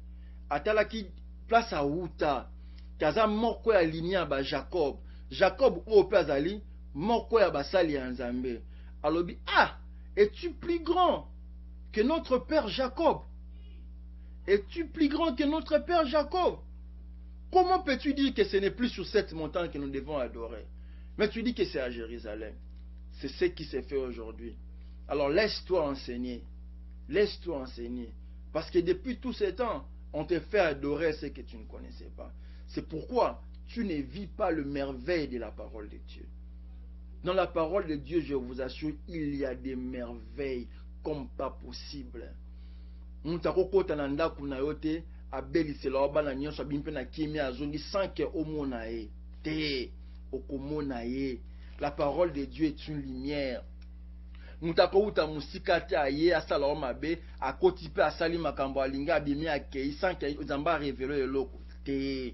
atalaki place à Outa, kaza moko ya linia ba Jacob, Jacob ou pazali, moko ya basali ya Nzambe. Alobi, ah, es-tu plus grand que notre père Jacob? Es-tu plus grand que notre père Jacob? Comment peux-tu dire que ce n'est plus sur cette montagne que nous devons adorer? Mais tu dis que c'est à Jérusalem. C'est ce qui s'est fait aujourd'hui. Alors laisse-toi enseigner. Laisse-toi enseigner. Parce que depuis tous ces temps, on te fait adorer ce que tu ne connaissais pas. C'est pourquoi tu ne vis pas le merveille de la parole de Dieu. Dans la parole de Dieu, je vous assure, il y a des merveilles comme pas possible. Mutakoko tananda kunayote abeli seloba na nyonso bimpe na kimi azongi sans que omonae te okomonae. La parole de Dieu est une lumière. Mutakouta musikate aye asala mabe akotipe asali makambo alinga abimi akei sans que Zamba révèle eloko te.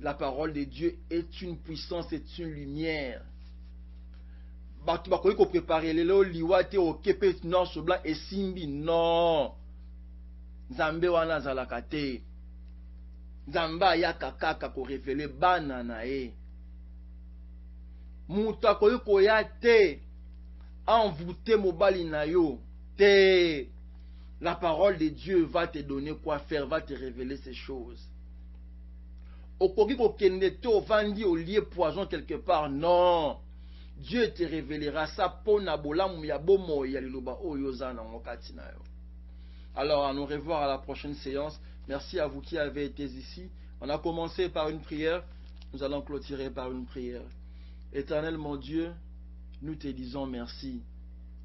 La parole de Dieu est une puissance, est une lumière. Batu bakoyi ko préparer lelo liwate o kepe non so blanc et simbi non. Nzambe wana zalaka te. Nzamba yaka kaka ko révéler bana na e. Mutu akoyi koya te envoûter mobali na yo te. La parole de Dieu va te donner quoi faire, va te révéler ces choses. Okoki ko kende te ovandi au lieu poison quelque part, non. Dieu te révélera ça pour nabolamu ya bomo ya liloba oyoza na ngokati na yo. Alors, à nous revoir à la prochaine séance. Merci à vous qui avez été ici. On a commencé par une prière. Nous allons clôturer par une prière. Éternel mon Dieu, nous te disons merci.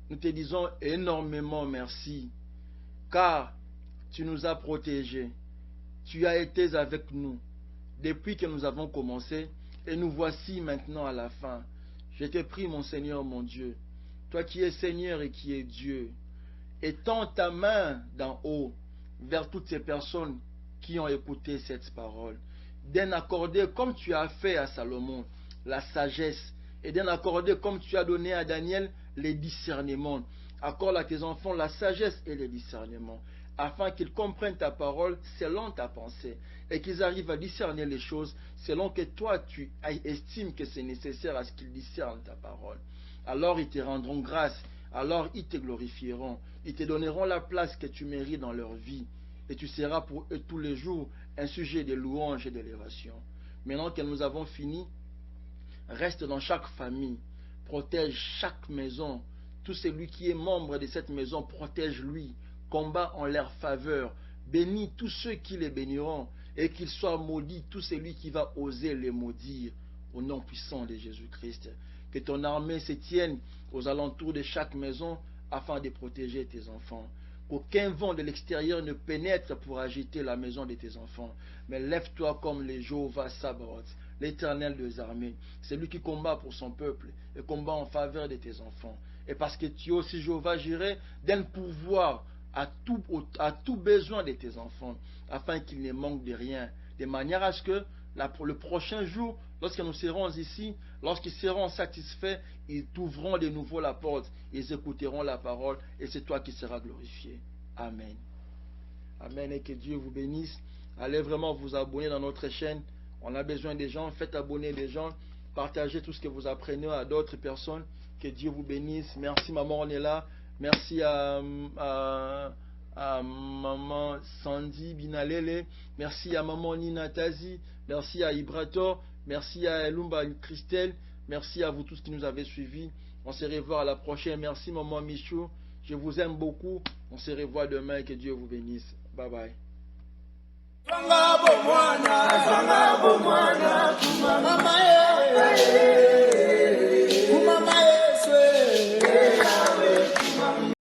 Nous te disons énormément merci. Car tu nous as protégés. Tu as été avec nous depuis que nous avons commencé. Et nous voici maintenant à la fin. Je te prie, mon Seigneur, mon Dieu. Toi qui es Seigneur et qui es Dieu. Étends ta main d'en haut vers toutes ces personnes qui ont écouté cette parole. D'en accorder comme tu as fait à Salomon la sagesse et d'en accorder comme tu as donné à Daniel les discernements. Accorde à tes enfants la sagesse et les discernements afin qu'ils comprennent ta parole selon ta pensée et qu'ils arrivent à discerner les choses selon que toi tu estimes que c'est nécessaire à ce qu'ils discernent ta parole. Alors ils te rendront grâce. Alors ils te glorifieront, ils te donneront la place que tu mérites dans leur vie. et tu seras pour eux tous les jours un sujet de louange et d'élévation. Maintenant que nous avons fini, reste dans chaque famille, protège chaque maison. Tout celui qui est membre de cette maison, protège-lui, combat en leur faveur, bénis tous ceux qui les béniront, et qu'il soit maudit tout celui qui va oser les maudire, au nom puissant de Jésus-Christ. Que ton armée se tienne aux alentours de chaque maison, afin de protéger tes enfants. Qu'aucun vent de l'extérieur ne pénètre pour agiter la maison de tes enfants. Mais lève-toi comme le Jéhovah Sabaoth, l'Éternel des armées, celui qui combat pour son peuple et combat en faveur de tes enfants. Et parce que tu es aussi Jéhovah Jireh, donne pouvoir à tout besoin de tes enfants, afin qu'ils ne manquent de rien, de manière à ce que le prochain jour, lorsque nous serons ici, lorsqu'ils seront satisfaits, ils t'ouvriront de nouveau la porte, ils écouteront la parole, et c'est toi qui seras glorifié. Amen. Amen, et que Dieu vous bénisse. Allez vraiment vous abonner dans notre chaîne. On a besoin des gens, faites abonner des gens, partagez tout ce que vous apprenez à d'autres personnes. Que Dieu vous bénisse. Merci maman, on est là. Merci à maman Sandy Binalele. Merci à maman Nina Tazi. Merci à Ibrator. Merci à Elumba Christelle. Merci à vous tous qui nous avez suivis. On se revoit à la prochaine. Merci maman Michou. Je vous aime beaucoup. On se revoit demain et que Dieu vous bénisse. Bye bye.